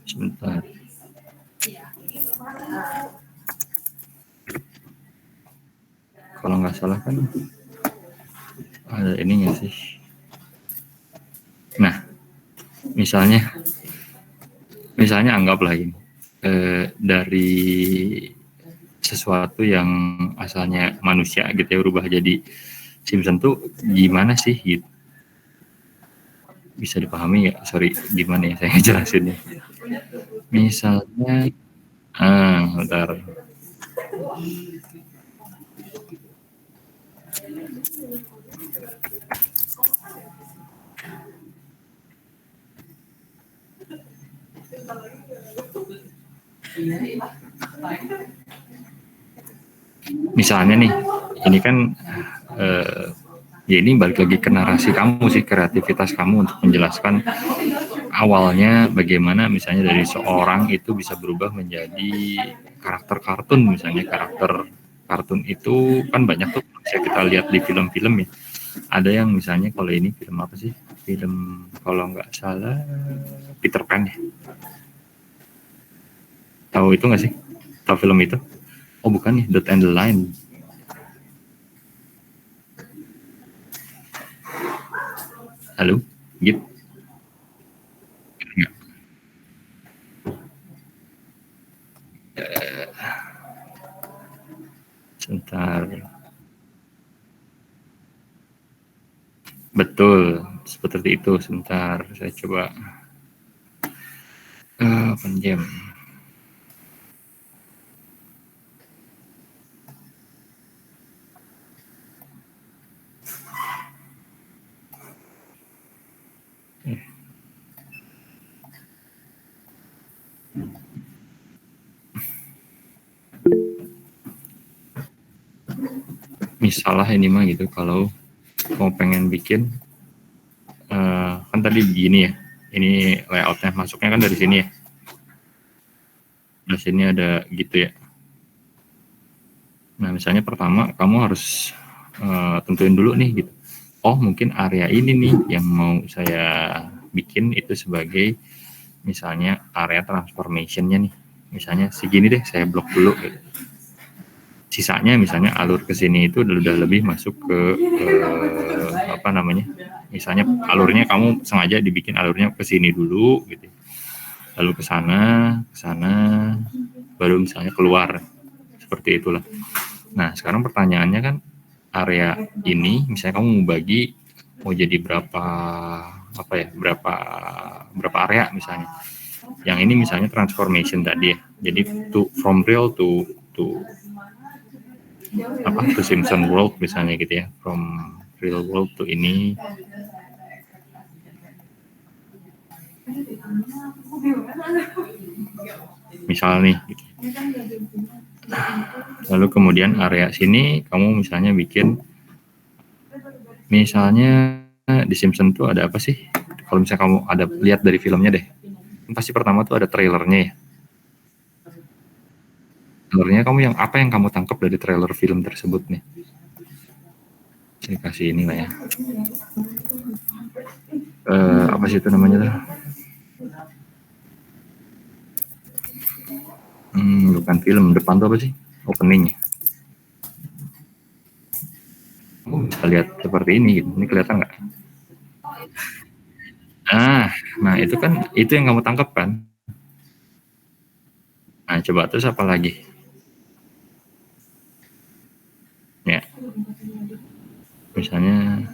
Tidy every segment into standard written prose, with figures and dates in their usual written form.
Sebentar. Kalau nggak salah kan ada ininya sih. Nah, misalnya anggaplah ini dari sesuatu yang asalnya manusia gitu ya berubah jadi Simpson tuh gimana sih gitu. Bisa dipahami nggak? Sorry, gimana ya saya jelasinnya. Misalnya, bentar. Misalnya nih, ini kan ya ini balik lagi ke narasi kamu sih, kreativitas kamu untuk menjelaskan awalnya bagaimana misalnya dari seorang itu bisa berubah menjadi karakter kartun. Misalnya karakter kartun itu kan banyak tuh bisa kita lihat di film-film ya. Ada yang misalnya kalau ini film apa sih? Film kalau nggak salah Peter Pan ya. Tahu itu nggak sih? Tahu film itu? Oh bukan nih, Dot and the Line. Halo, Git? Enggak. Sebentar. Betul, seperti itu. Sebentar, saya coba penjam. Misalnya ini mah gitu, kalau mau pengen bikin kan tadi begini ya, ini layoutnya masuknya kan dari sini ya, di sini ada gitu ya. Nah misalnya pertama kamu harus tentuin dulu nih gitu, oh mungkin area ini nih yang mau saya bikin itu sebagai misalnya area transformation-nya nih, misalnya segini deh saya blok dulu gitu. Sisanya misalnya alur ke sini itu udah lebih masuk ke apa namanya, misalnya alurnya kamu sengaja dibikin alurnya ke sini dulu gitu, lalu ke sana baru misalnya keluar, seperti itulah. Nah sekarang pertanyaannya kan area ini misalnya kamu mau bagi mau jadi berapa apa ya, berapa area misalnya. Yang ini misalnya transformation tadi ya, jadi from real to apa, to Simpson World misalnya gitu ya, from real world to ini. Misal nih gitu. Lalu kemudian area sini kamu misalnya bikin, misalnya di Simpson tuh ada apa sih, kalau misalnya kamu ada lihat dari filmnya deh, pasti pertama tuh ada trailernya ya. Trailernya kamu yang apa yang kamu tangkap dari trailer film tersebut nih? Saya kasih ini lah ya. Apa sih itu namanya tuh? Bukan film, depan tuh apa sih? Openingnya. Bisa lihat seperti ini gitu. Ini kelihatan nggak? Nah itu kan itu yang kamu tangkap kan? Nah coba terus apa lagi? Ya, misalnya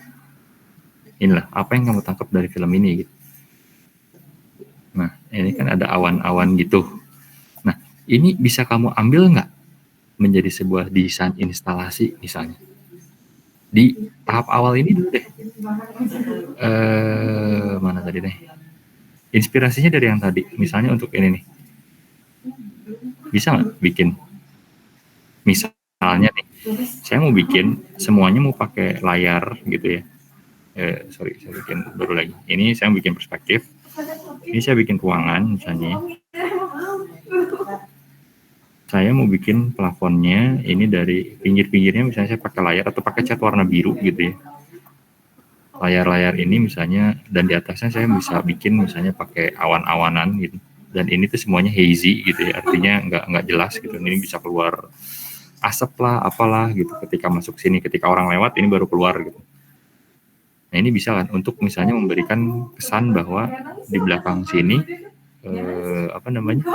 inilah apa yang kamu tangkap dari film ini gitu. Nah ini kan ada awan-awan gitu. Nah ini bisa kamu ambil nggak menjadi sebuah desain instalasi misalnya di tahap awal ini dulu deh. Mana tadi deh? Inspirasinya dari yang tadi. Misalnya untuk ini nih, bisa nggak bikin? Misalnya nih, saya mau bikin semuanya mau pakai layar gitu ya. Sorry, saya bikin baru lagi. Ini saya bikin perspektif. Ini saya bikin ruangan misalnya. Saya mau bikin plafonnya ini dari pinggir-pinggirnya misalnya saya pakai layar atau pakai cat warna biru gitu ya. layar-layar ini misalnya, dan di atasnya saya bisa bikin misalnya pakai awan-awanan gitu, dan ini tuh semuanya hazy gitu ya, artinya nggak jelas gitu. Ini bisa keluar asap lah, apalah gitu ketika masuk sini, ketika orang lewat ini baru keluar gitu. Nah ini bisa kan untuk misalnya memberikan kesan bahwa di belakang sini apa namanya,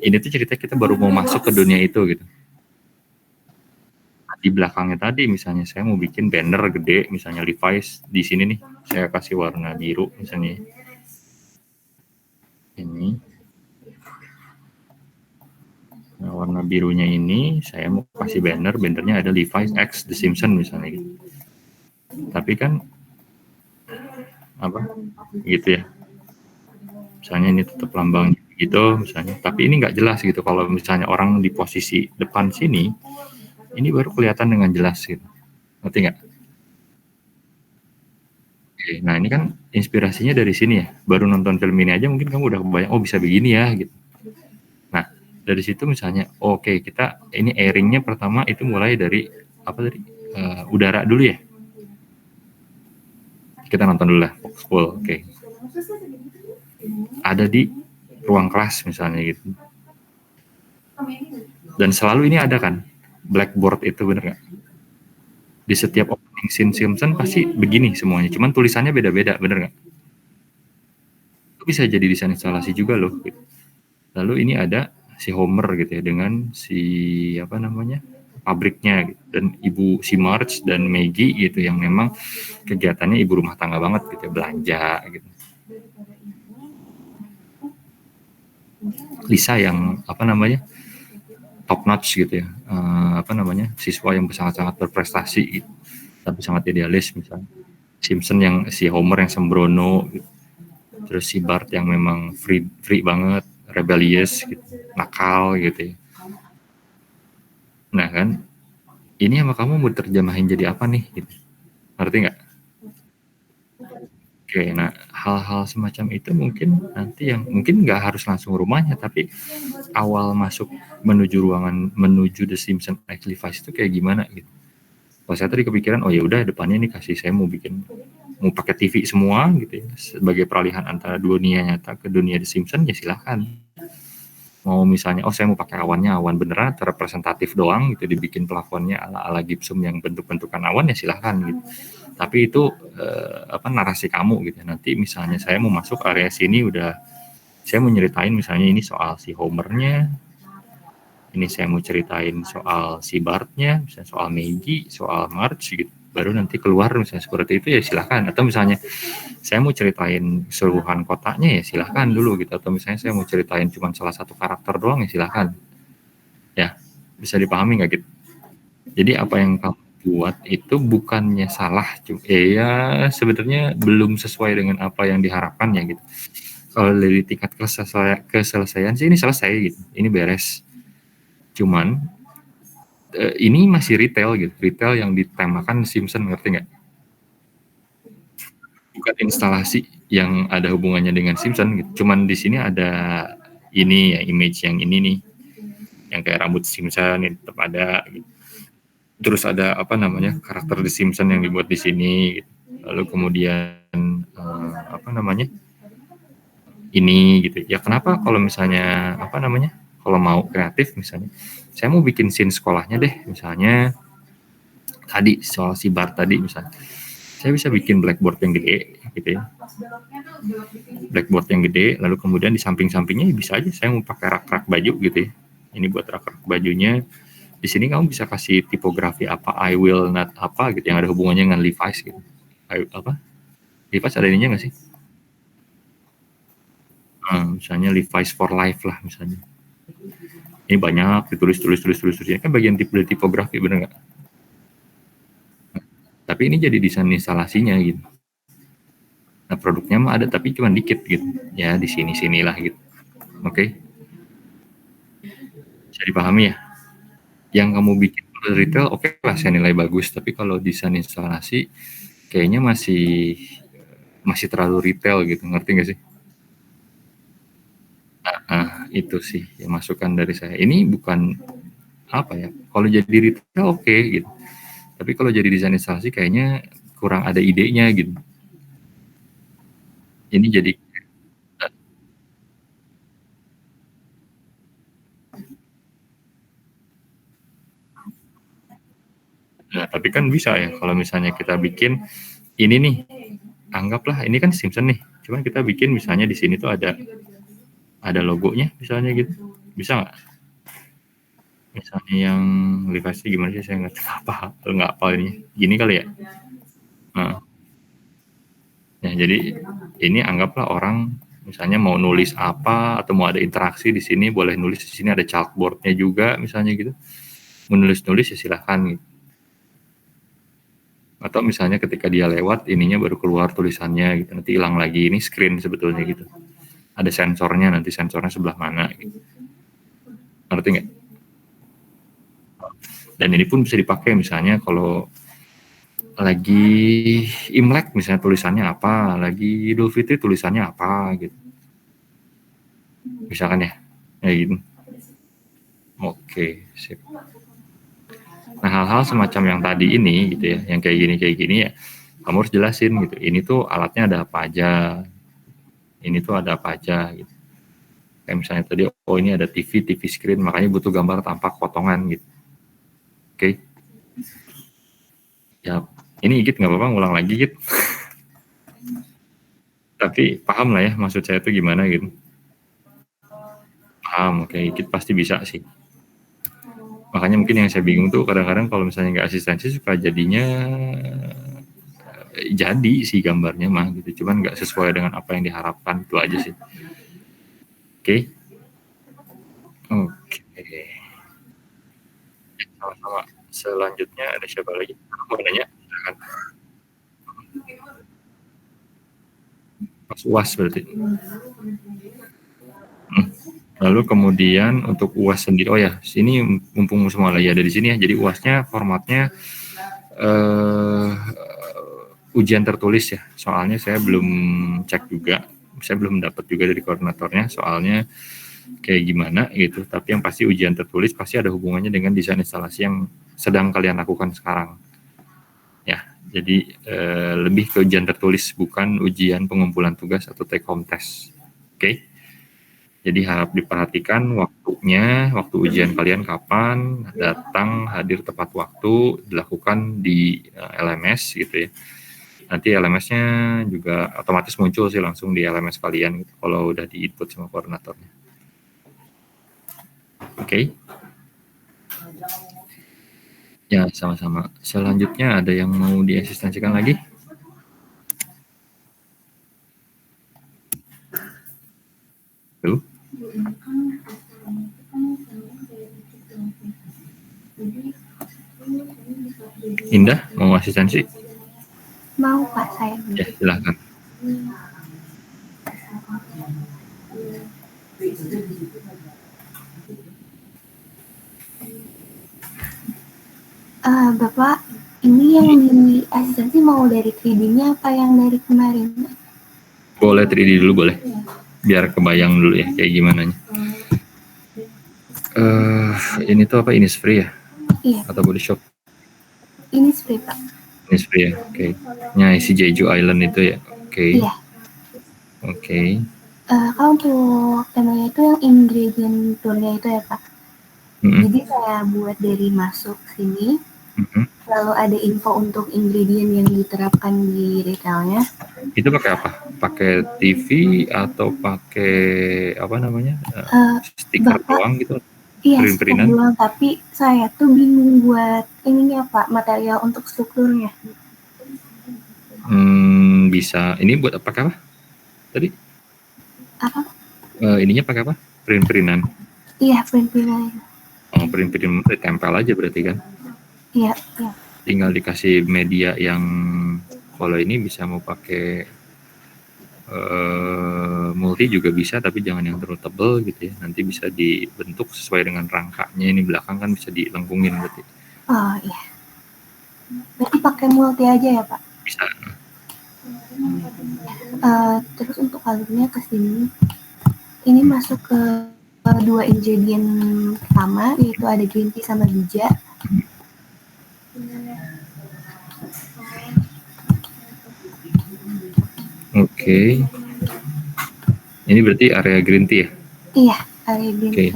ini tuh cerita kita baru mau masuk ke dunia itu gitu. Di belakangnya tadi misalnya saya mau bikin banner gede, misalnya Levi's di sini nih, saya kasih warna biru misalnya. Ini. Nah, warna birunya ini saya mau kasih bannernya ada Levi's X The Simpsons misalnya gitu. Tapi kan apa gitu ya. Misalnya ini tetap lambang gitu misalnya, tapi ini nggak jelas gitu. Kalau misalnya orang di posisi depan sini, ini baru kelihatan dengan jelas gitu. Ngerti nggak? Oke, nah ini kan inspirasinya dari sini ya. Baru nonton film ini aja mungkin kamu udah kebayang, oh bisa begini ya gitu. Nah dari situ misalnya, oke kita ini airingnya pertama itu mulai dari apa tadi, udara dulu ya. Kita nonton dulu lah, Foxpool, oke. Ada di ruang kelas misalnya gitu. Dan selalu ini ada kan, blackboard itu bener nggak? Di setiap opening scene Simpson pasti begini semuanya, cuman tulisannya beda-beda, bener nggak? Itu bisa jadi desain instalasi juga loh. Gitu. Lalu ini ada si Homer gitu ya dengan si apa namanya pabriknya gitu. Dan ibu si Marge dan Maggie gitu yang memang kegiatannya ibu rumah tangga banget gitu ya, belanja gitu. Lisa yang apa namanya top notch gitu ya, apa namanya siswa yang sangat-sangat berprestasi gitu, tapi sangat idealis misalnya. Simpson yang si Homer yang sembrono gitu. Terus si Bart yang memang free banget, rebellious gitu, nakal gitu ya. Nah kan ini sama kamu mau terjemahin jadi apa nih gitu. Ngerti nggak? Oke, nah hal-hal semacam itu mungkin nanti yang mungkin nggak harus langsung rumahnya, tapi awal masuk menuju ruangan, menuju The Simpsons X Levi's itu kayak gimana gitu. Kalau saya tadi kepikiran, oh ya udah depannya nih kasih saya mau bikin, mau pakai TV semua gitu ya, sebagai peralihan antara dunia nyata ke dunia The Simpsons ya silahkan. Mau misalnya, oh saya mau pakai awannya awan beneran representatif doang gitu, dibikin plafonnya ala Gibson yang bentuk-bentukan awan ya silahkan gitu. Tapi itu apa narasi kamu gitu. Nanti misalnya saya mau masuk area sini udah saya mau nyeritain misalnya ini soal si Homernya, ini saya mau ceritain soal si Bartnya, misalnya soal Maggie, soal Marge gitu. Baru nanti keluar misalnya seperti itu ya silahkan. Atau misalnya saya mau ceritain keseluruhan kotanya ya silahkan dulu gitu. Atau misalnya saya mau ceritain cuma salah satu karakter doang ya silahkan. Ya bisa dipahami nggak gitu? Jadi apa yang kamu buat itu bukannya salah, ya sebenarnya belum sesuai dengan apa yang diharapkan ya gitu. Kalau dari tingkat keselesaian sih ini selesai gitu, ini beres. Cuman ini masih retail gitu, retail yang ditemakan Simpson, ngerti nggak? Bukan instalasi yang ada hubungannya dengan Simpson gitu. Cuman di sini ada ini ya, image yang ini nih, yang kayak rambut Simpson ini tetap ada gitu. Terus ada apa namanya karakter The Simpsons yang dibuat di sini gitu. Lalu kemudian apa namanya ini gitu ya. Kenapa kalau misalnya apa namanya kalau mau kreatif misalnya saya mau bikin scene sekolahnya deh misalnya tadi soal si Bart tadi misalnya saya bisa bikin blackboard yang gede gitu ya, blackboard yang gede lalu kemudian di samping-sampingnya bisa aja saya mau pakai rak-rak baju gitu ya, ini buat rak-rak bajunya. Di sini kamu bisa kasih tipografi apa, I will not apa gitu yang ada hubungannya dengan Levi's gitu. Apa? Levi's ada ininya nggak sih? Misalnya Levi's for life lah misalnya. Ini banyak ditulis. Ini kan bagian tipografi bener nggak? Tapi ini jadi desain instalasinya gitu. Nah produknya mah ada tapi cuma dikit gitu. Ya di sinilah gitu. Oke. Bisa dipahami ya? Yang kamu bikin retail oke lah saya nilai bagus, tapi kalau desain instalasi kayaknya masih terlalu retail gitu, ngerti nggak sih? Nah, itu sih yang masukan dari saya. Ini bukan apa ya, kalau jadi retail oke gitu. Tapi kalau jadi desain instalasi kayaknya kurang ada idenya gitu. Ini jadi nah, tapi kan bisa ya kalau misalnya kita bikin ini nih, anggaplah ini kan Simpson nih, cuman kita bikin misalnya di sini tuh ada logonya misalnya gitu, bisa nggak? Misalnya yang Levi's gimana sih, saya nggak apa ini, gini kali ya. Nah, ya jadi ini anggaplah orang misalnya mau nulis apa atau mau ada interaksi di sini, boleh nulis di sini, ada chalkboardnya juga misalnya gitu. Menulis-nulis ya silahkan gitu. Atau misalnya ketika dia lewat ininya baru keluar tulisannya gitu, nanti hilang lagi, ini screen sebetulnya gitu. Ada sensornya, nanti sensornya sebelah mana gitu. Ngerti nggak? Dan ini pun bisa dipakai misalnya kalau lagi Imlek misalnya tulisannya apa, lagi Idul Fitri tulisannya apa gitu. Misalkan ya, kayak gitu. Oke, sip. Nah, hal-hal semacam yang tadi ini gitu ya, yang kayak gini ya, kamu harus jelasin gitu. Ini tuh alatnya ada apa aja, ini tuh ada apa aja gitu. Kayak misalnya tadi, oh ini ada TV screen, makanya butuh gambar tampak potongan gitu. Oke. Ya, ini Igit nggak apa-apa ngulang lagi gitu. Tapi paham lah ya maksud saya itu gimana gitu. Paham, oke, Igit pasti bisa sih. Makanya mungkin yang saya bingung tuh kadang-kadang kalau misalnya nggak asistensi suka jadinya jadi sih gambarnya mah gitu, cuman nggak sesuai dengan apa yang diharapkan, itu aja sih. Oke. Oke. Sama-sama. Selanjutnya ada siapa lagi? Mau nanya? Silakan. Pas UAS berarti. Lalu kemudian untuk UAS sendiri, oh ya, sini mumpung semua lagi ada di sini ya. Jadi UASnya formatnya ujian tertulis ya. Soalnya saya belum cek juga, saya belum dapat juga dari koordinatornya soalnya kayak gimana gitu. Tapi yang pasti ujian tertulis pasti ada hubungannya dengan desain instalasi yang sedang kalian lakukan sekarang. Ya, jadi lebih ke ujian tertulis, bukan ujian pengumpulan tugas atau take home test. Oke. Jadi harap diperhatikan waktunya, waktu ujian kalian kapan, datang hadir tepat waktu, dilakukan di LMS gitu ya. Nanti LMS-nya juga otomatis muncul sih langsung di LMS kalian gitu, kalau udah di-input sama koordinatornya. Oke. Ya, sama-sama. Selanjutnya ada yang mau diasistensikan lagi? Tuh. Indah, mau asistensi? Mau Pak, saya. Ya, silahkan. Bapak, ini yang di asistensi mau dari 3D-nya apa yang dari kemarin? Boleh 3D dulu, boleh. Biar kebayang dulu ya kayak gimana. Ini tuh apa, Innisfree ya? Iya. Atau Body Shop? Innisfree Pak. Innisfree ya, oke. Nya si Jeju Island itu ya, oke. Iya. Oke. Kalau untuk temanya itu yang ingredient toolnya itu ya Pak. Jadi saya buat dari masuk sini, lalu ada info untuk ingredient yang diterapkan di retailnya. Itu pakai apa? Pakai TV atau pakai apa namanya? Stiker doang gitu? Iya, stiker doang, tapi saya tuh bingung buat ininya Pak, material untuk strukturnya. Bisa. Ini buat pakai apa? Tadi? Apa? Ininya pakai apa? Print-printan? Iya, print-printan. Oh, print-printan ditempel aja berarti kan? Iya, iya. Tinggal dikasih media yang kalau ini bisa mau pakai multi juga bisa, tapi jangan yang terlalu tebal gitu ya. Nanti bisa dibentuk sesuai dengan rangkanya. Ini belakang kan bisa dilengkungin berarti. Oh iya. Berarti pakai multi aja ya Pak? Bisa. Terus untuk alurnya ke sini, ini masuk ke dua ingredient pertama, yaitu ada green tea sama bija. Oke. Ini berarti area green tea ya? Iya, area green tea.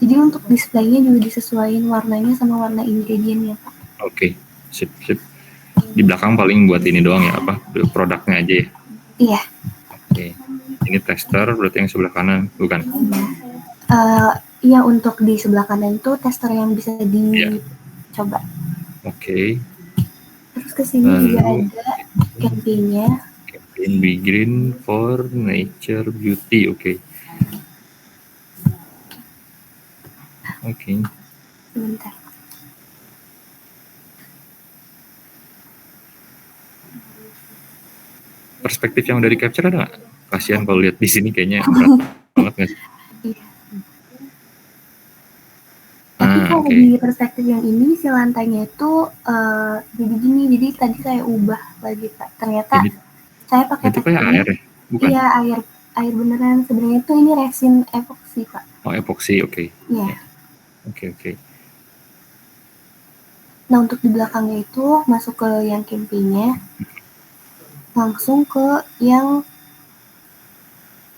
Jadi untuk displaynya juga disesuaikan warnanya sama warna ingredientnya, Pak. Oke, sip. Di belakang paling buat ini doang ya, apa produknya aja ya? Iya. Oke. Ini tester berarti yang sebelah kanan, bukan? Iya, untuk di sebelah kanan itu tester yang bisa dicoba. Oke. Terus kesini juga ada campaignnya. Campaign Be Green for Nature Beauty, oke. Sebentar. Perspektif yang udah di capture ada nggak? Kasihan kalau lihat di sini kayaknya berat banget nggak sih? Tapi kalau di perspektif yang ini si lantainya itu jadi gini, jadi tadi saya ubah lagi Pak. Ternyata saya pakai itu kayak air ya? Bukan? Iya, air beneran. Sebenarnya itu ini resin epoksi Pak. Oh, epoksi, oke. Iya. Oke. Nah, untuk di belakangnya itu masuk ke yang campingnya, langsung ke yang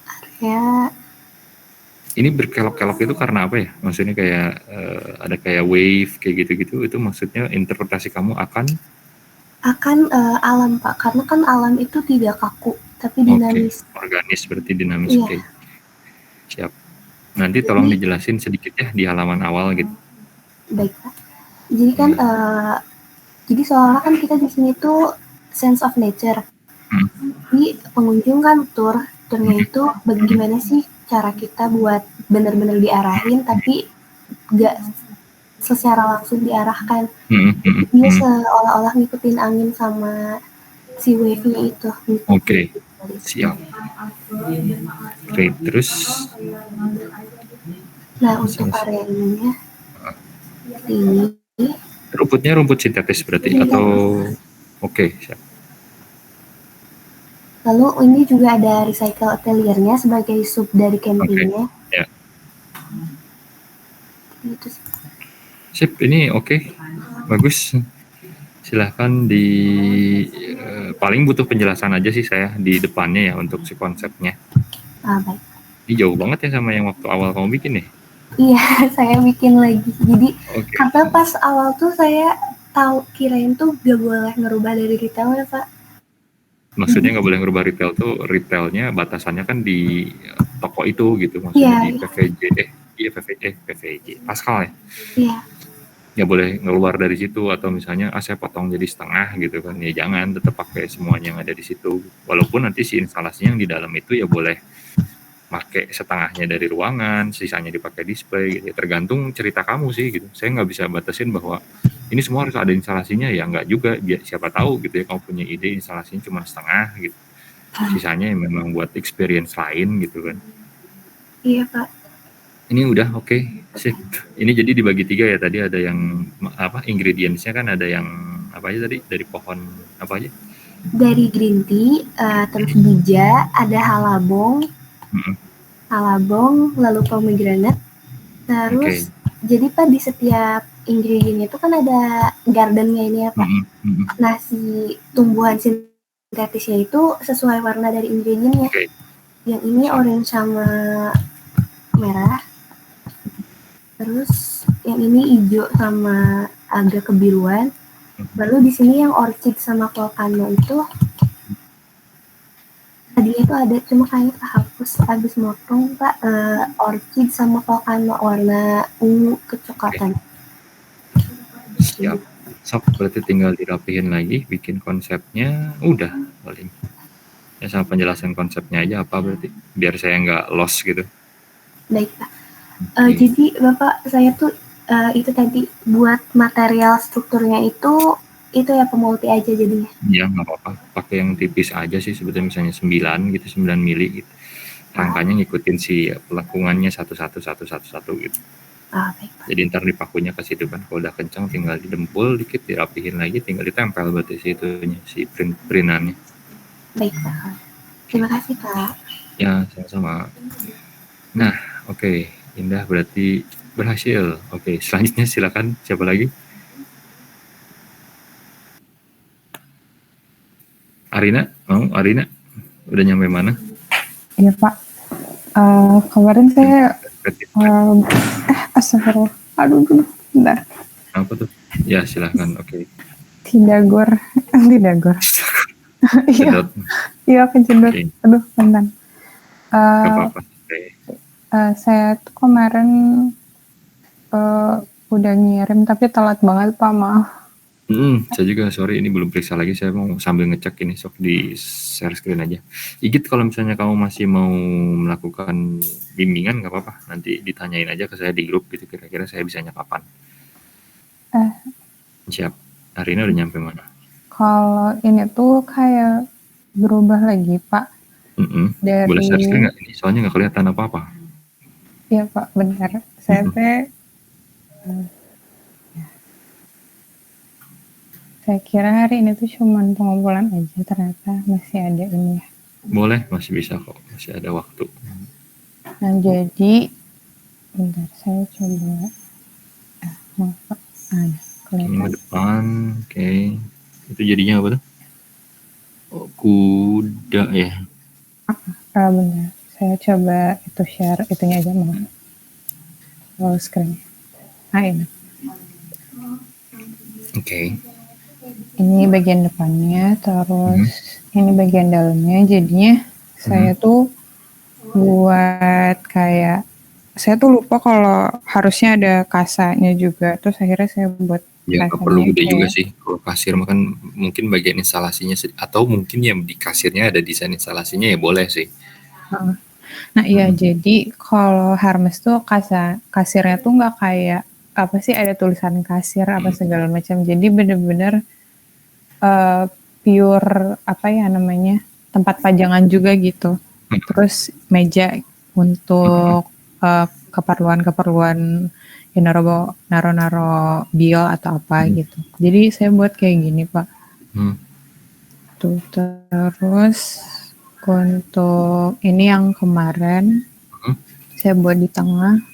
area. Ini berkelok-kelok itu karena apa ya? Maksudnya kayak ada kayak wave kayak gitu-gitu. Itu maksudnya interpretasi kamu akan alam Pak, karena kan alam itu tidak kaku tapi dinamis. Organis berarti dinamis. Iya. Oke. Siap. Nanti tolong dijelasin sedikit ya di halaman awal gitu. Baik Pak. Jadi kan jadi seolah kan kita di sini tuh sense of nature. Jadi pengunjung kan turnya itu bagaimana sih cara kita buat benar-benar diarahin tapi nggak secara langsung diarahkan. Dia seolah-olah ngikutin angin sama si wave-nya itu. Oke. Siap. Oke, terus nah untuk area ini rumputnya rumput sintetis berarti atau oke, siap. Lalu ini juga ada recycle ateliernya sebagai sub dari campingnya. Ya. Gitu sih. Sip, ini oke. Bagus. Silahkan paling butuh penjelasan aja sih saya di depannya ya untuk si konsepnya. Baik. Ini jauh banget ya sama yang waktu awal kamu bikin ya? Iya, saya bikin lagi. Jadi karena pas awal tuh saya kirain tuh gak boleh ngerubah dari retailnya Pak. Maksudnya nggak boleh ngerubah retail tuh, retailnya batasannya kan di toko itu gitu, maksudnya di PVJ, Pascal ya? Iya. Ya boleh ngeluar dari situ atau misalnya saya potong jadi setengah gitu kan, ya jangan, tetap pakai semuanya yang ada di situ. Walaupun nanti si instalasinya yang di dalam itu ya boleh pakai setengahnya dari ruangan, sisanya dipakai display gitu. Tergantung cerita kamu sih gitu. Saya nggak bisa batasin bahwa ini semua harus ada instalasinya, ya nggak juga. Siapa tahu gitu ya kamu punya ide instalasinya cuma setengah gitu. Sisanya yang memang buat experience lain gitu kan. Iya Pak. Ini udah oke. Sip. Ini jadi dibagi 3 ya, tadi ada yang apa ingredientsnya kan ada yang apa aja tadi dari pohon apa aja? Dari green tea, terus bija, ada halabong, lalu pomegranate. Terus jadi Pak di setiap ingredientnya itu kan ada gardennya ini ya Pak. Nah si tumbuhan sintetisnya itu sesuai warna dari ingredientnya. Yang ini orange sama merah. Terus yang ini hijau sama agak kebiruan. Lalu di sini yang orchid sama volcano itu tadinya itu ada cuma kayaknya kehapus habis motong Pak. Orchid sama volcano warna ungu kecoklatan. Siap. Berarti tinggal dirapihin lagi, bikin konsepnya, udah paling. Ya sama penjelasan konsepnya aja apa berarti, biar saya nggak lost gitu. Baik Pak. Jadi Bapak saya tuh itu tadi buat material strukturnya itu ya pemulti aja jadinya. Ya nggak apa-apa, pakai yang tipis aja sih sebetulnya, misalnya 9 gitu, 9 mili gitu. Rangkanya ngikutin si pelakungannya satu-satu gitu. Baik Pak. Jadi ntar dipakunya ke situ kan, kalau udah kencang tinggal didempul dikit, dirapihin lagi, tinggal ditempel berarti si itunya, si printannya. Baik Pak. Terima kasih Pak. Ya sama-sama. Nah oke. Indah berarti berhasil. Oke, selanjutnya silakan, siapa lagi? Arina udah nyampe mana? Iya Pak. Kemarin saya astagfirullah. Aduh, bentar. Apa tuh? Ya silahkan. Oke. Tidagor. Iya kejedot. Okay. Aduh, bentar. Gak apa-apa. Okay. Saya tuh kemarin udah ngirim tapi telat banget Pak, maaf. Saya juga sorry, ini belum periksa lagi, saya mau sambil ngecek ini, sok di share screen aja. Igit, kalau misalnya kamu masih mau melakukan bimbingan gak apa-apa, nanti ditanyain aja ke saya di grup gitu, kira-kira saya bisanya kapan. Siap. Arina udah nyampe mana? Kalau ini tuh kayak berubah lagi Pak. Dari... Boleh share screen gak ini? Soalnya gak kelihatan apa-apa. Iya Pak, bentar. Saya saya kira hari ini tuh cuma pengumpulan aja, ternyata masih ada ini ya. Boleh, masih bisa kok, masih ada waktu. Nah jadi, bentar saya coba, kelihatan. Minggu depan, oke. Itu jadinya apa tuh? Oh, kuda ya? Bentar, saya coba itu share itunya aja, maaf. Full screen. Ini. Oke. Ini bagian depannya, terus ini bagian dalamnya. Jadinya saya tuh buat kayak, saya tuh lupa kalau harusnya ada kasanya juga. Terus akhirnya saya buat ya nggak perlu gede juga sih. Kalau kasir makan mungkin bagian instalasinya, atau mungkin yang di kasirnya ada desain instalasinya ya boleh sih. Nah iya, jadi kalau Hermes tuh kasirnya tuh nggak kayak apa sih, ada tulisan kasir apa segala macam. Jadi bener-bener pure apa ya namanya, tempat pajangan juga gitu. Terus meja untuk keperluan ya naro biol atau apa gitu. Jadi saya buat kayak gini Pak. Tuh, terus untuk ini yang kemarin saya buat di tengah.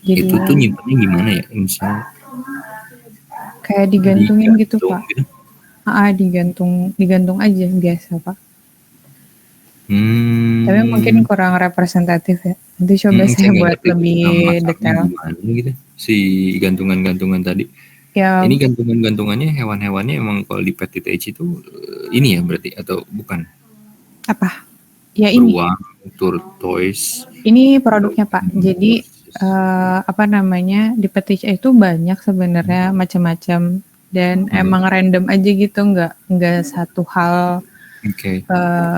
Jadi itu tuh nyimpannya gimana ya? Misalnya kayak digantungin gitu Pak. Gitu? Digantung aja biasa Pak. Tapi mungkin kurang representatif ya. Nanti coba saya buat lebih detail. Gitu si gantungan-gantungan tadi. Ya. Ini gantungan-gantungannya hewan-hewannya emang kalau di Petit Age itu ini ya berarti atau bukan? Apa? Ya ini. Beruang, tortoise. Ini produknya Pak. Jadi apa namanya, di Petit Age itu banyak sebenarnya macam-macam dan emang random aja gitu, nggak satu hal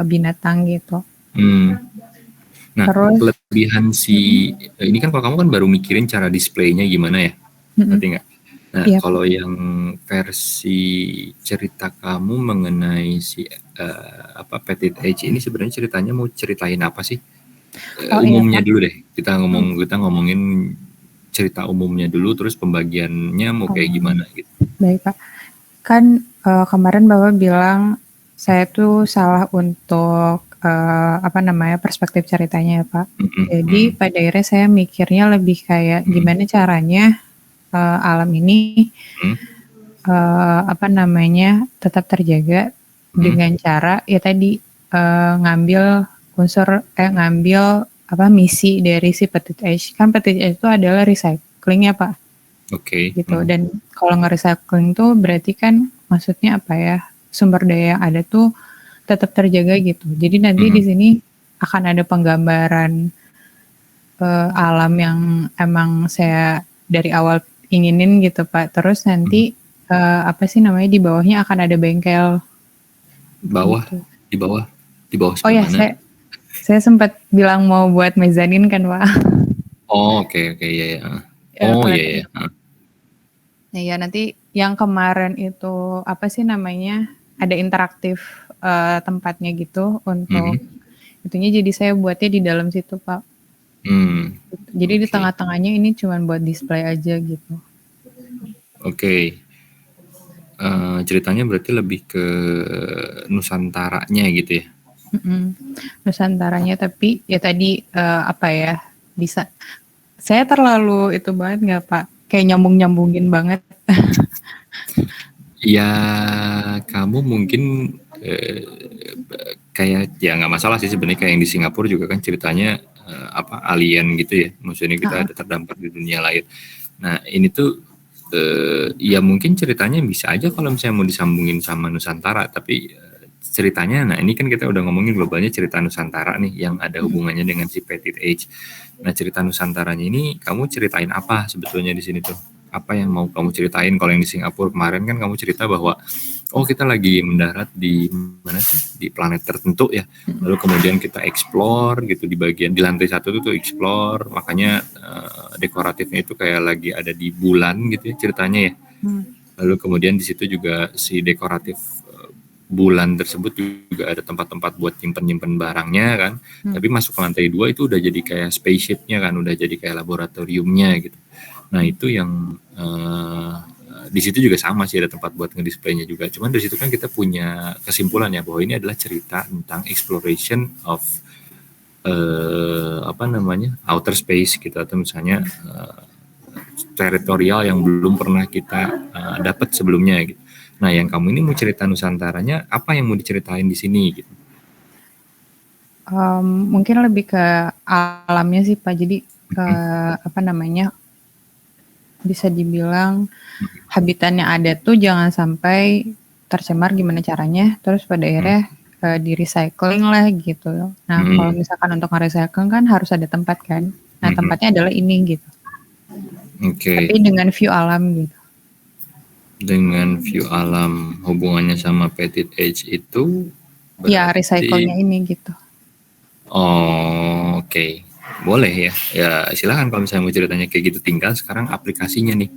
binatang gitu. Nah, terus kelebihan ini kan kalau kamu kan baru mikirin cara displaynya gimana ya, ngerti nggak? Nah, kalau yang versi cerita kamu mengenai Petit Age ini sebenarnya ceritanya mau ceritain apa sih? Umumnya dulu deh. Kita ngomongin cerita umumnya dulu, terus pembagiannya mau kayak gimana gitu. Baik Pak. Kan kemarin Bapak bilang saya tuh salah untuk perspektif ceritanya ya Pak. Jadi pada akhirnya saya mikirnya lebih kayak gimana caranya alam ini tetap terjaga dengan cara ya tadi ngambil misi dari si Petit Age. Kan Petit Age itu adalah recycling ya Pak. Oke. Gitu. Dan kalau nge-recycling tuh berarti kan maksudnya apa ya, sumber daya yang ada tuh tetap terjaga gitu. Jadi nanti di sini akan ada penggambaran alam yang emang saya dari awal inginin gitu Pak. Terus nanti di bawahnya akan ada bengkel. Bawah, gitu. Di bawah. Oh ya, saya sempat bilang mau buat mezanin kan Pak. Oh oke, ya. Oh iya. Nah ya nanti yang kemarin itu ada interaktif tempatnya gitu untuk itunya, jadi saya buatnya di dalam situ Pak. Jadi di tengah-tengahnya ini cuma buat display aja gitu. Oke. Ceritanya berarti lebih ke Nusantaranya gitu ya? Nusantaranya, tapi ya tadi bisa. Saya terlalu itu banget nggak Pak? Kayak nyambungin banget. Ya kamu mungkin kayak ya nggak masalah sih sebenarnya, kayak yang di Singapura juga kan ceritanya alien gitu ya, maksudnya kita ada terdampar di dunia lain. Nah ini tuh ya mungkin ceritanya bisa aja kalau misalnya mau disambungin sama Nusantara, tapi ceritanya, nah ini kan kita udah ngomongin globalnya cerita Nusantara nih yang ada hubungannya dengan si Petit Age. Nah cerita Nusantaranya ini kamu ceritain apa sebetulnya di sini tuh? Apa yang mau kamu ceritain? Kalau yang di Singapura kemarin kan kamu cerita bahwa kita lagi mendarat di mana sih, di planet tertentu ya, lalu kemudian kita explore gitu di bagian di lantai 1 tuh explore, makanya dekoratifnya itu kayak lagi ada di bulan gitu ya ceritanya ya. Lalu kemudian di situ juga si dekoratif bulan tersebut juga ada tempat-tempat buat nyimpen barangnya kan. Tapi masuk ke lantai 2 itu udah jadi kayak spaceship-nya kan, udah jadi kayak laboratoriumnya gitu. Nah itu yang di situ juga sama sih, ada tempat buat ngedisplaynya juga. Cuman dari situ kan kita punya kesimpulan ya bahwa ini adalah cerita tentang exploration of outer space gitu, atau misalnya teritorial yang belum pernah kita dapat sebelumnya gitu. Nah, yang kamu ini mau cerita Nusantaranya, apa yang mau diceritain di sini gitu? Mungkin lebih ke alamnya sih Pak. Jadi bisa dibilang habitatnya ada tuh jangan sampai tercemar gimana caranya. Terus pada akhirnya di recycling lah gitu. Nah, kalau misalkan untuk nge-recycling kan harus ada tempat kan. Nah, tempatnya adalah ini gitu. Tapi dengan view alam gitu. Dengan view alam, hubungannya sama Petit Age itu berarti... ya recycle-nya ini gitu. Oke. Boleh ya. Ya silakan kalau misalnya mau ceritanya kayak gitu. Tinggal sekarang aplikasinya nih.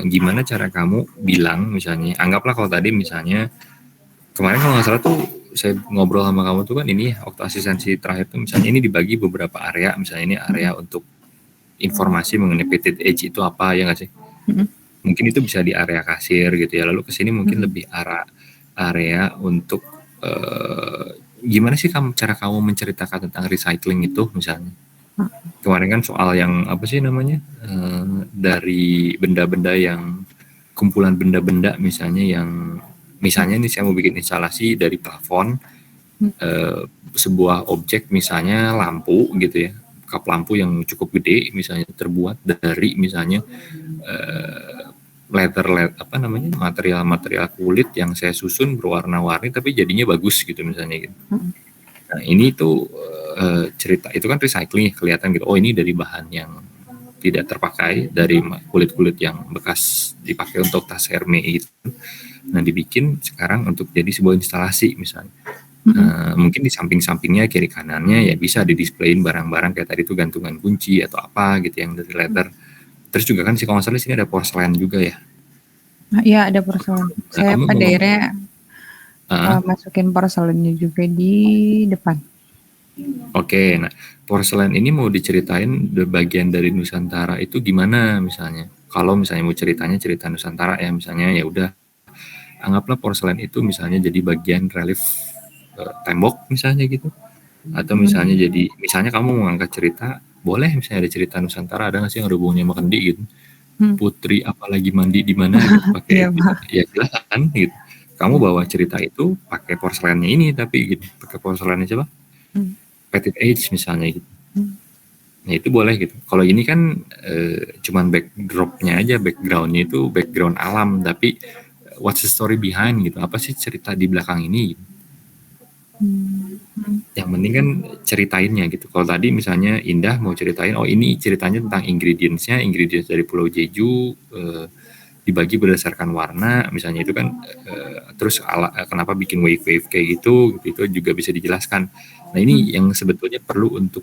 Gimana cara kamu bilang misalnya, anggaplah kalau tadi misalnya kemarin kalau nggak salah tuh saya ngobrol sama kamu tuh kan ini waktu asistensi terakhir tuh misalnya ini dibagi beberapa area, misalnya ini area untuk informasi mengenai Petit Age itu apa, ya nggak sih? Mungkin itu bisa di area kasir gitu ya, lalu kesini mungkin lebih area untuk gimana sih cara kamu menceritakan tentang recycling itu misalnya. Kemarin kan soal yang apa sih namanya, dari benda-benda yang kumpulan benda-benda misalnya yang misalnya nih saya mau bikin instalasi dari plafon, sebuah objek misalnya lampu gitu ya, kap lampu yang cukup gede misalnya terbuat dari misalnya material kulit yang saya susun berwarna-warni tapi jadinya bagus gitu misalnya gitu. Nah ini tuh cerita itu kan recycling, kelihatan gitu, ini dari bahan yang tidak terpakai, dari kulit-kulit yang bekas dipakai untuk tas Hermes itu. Nah dibikin sekarang untuk jadi sebuah instalasi misalnya. Mungkin di samping-sampingnya, kiri kanannya ya bisa didisplayin barang-barang kayak tadi tuh gantungan kunci atau apa gitu yang dari leather. Terus juga kan kalau nggak salah di sini ada porselen juga ya. Iya ada porselen. Saya pada akhirnya masukin porselennya juga di depan. Oke, nah porselen ini mau diceritain bagian dari Nusantara itu gimana misalnya? Kalau misalnya mau ceritanya cerita Nusantara ya misalnya, ya udah anggaplah porselen itu misalnya jadi bagian relief tembok misalnya gitu, atau misalnya jadi misalnya kamu mau ngangkat cerita, boleh misalnya ada cerita Nusantara, ada nggak sih yang ada hubungannya sama kendi gitu, putri apalagi mandi di mana gitu, pakai ya silakan gitu. Kamu bawa cerita itu pakai porselennya ini, tapi gitu pakai porselennya siapa? Petit Age misalnya gitu. Nah itu boleh gitu. Kalau ini kan cuman backdropnya aja, backgroundnya itu background alam, tapi what's the story behind gitu, apa sih cerita di belakang ini gitu. Yang penting kan ceritainnya gitu. Kalau tadi misalnya Indah mau ceritain, ini ceritanya tentang ingredients dari Pulau Jeju, dibagi berdasarkan warna misalnya, itu kan terus kenapa bikin wave kayak gitu, itu juga bisa dijelaskan. Nah ini yang sebetulnya perlu untuk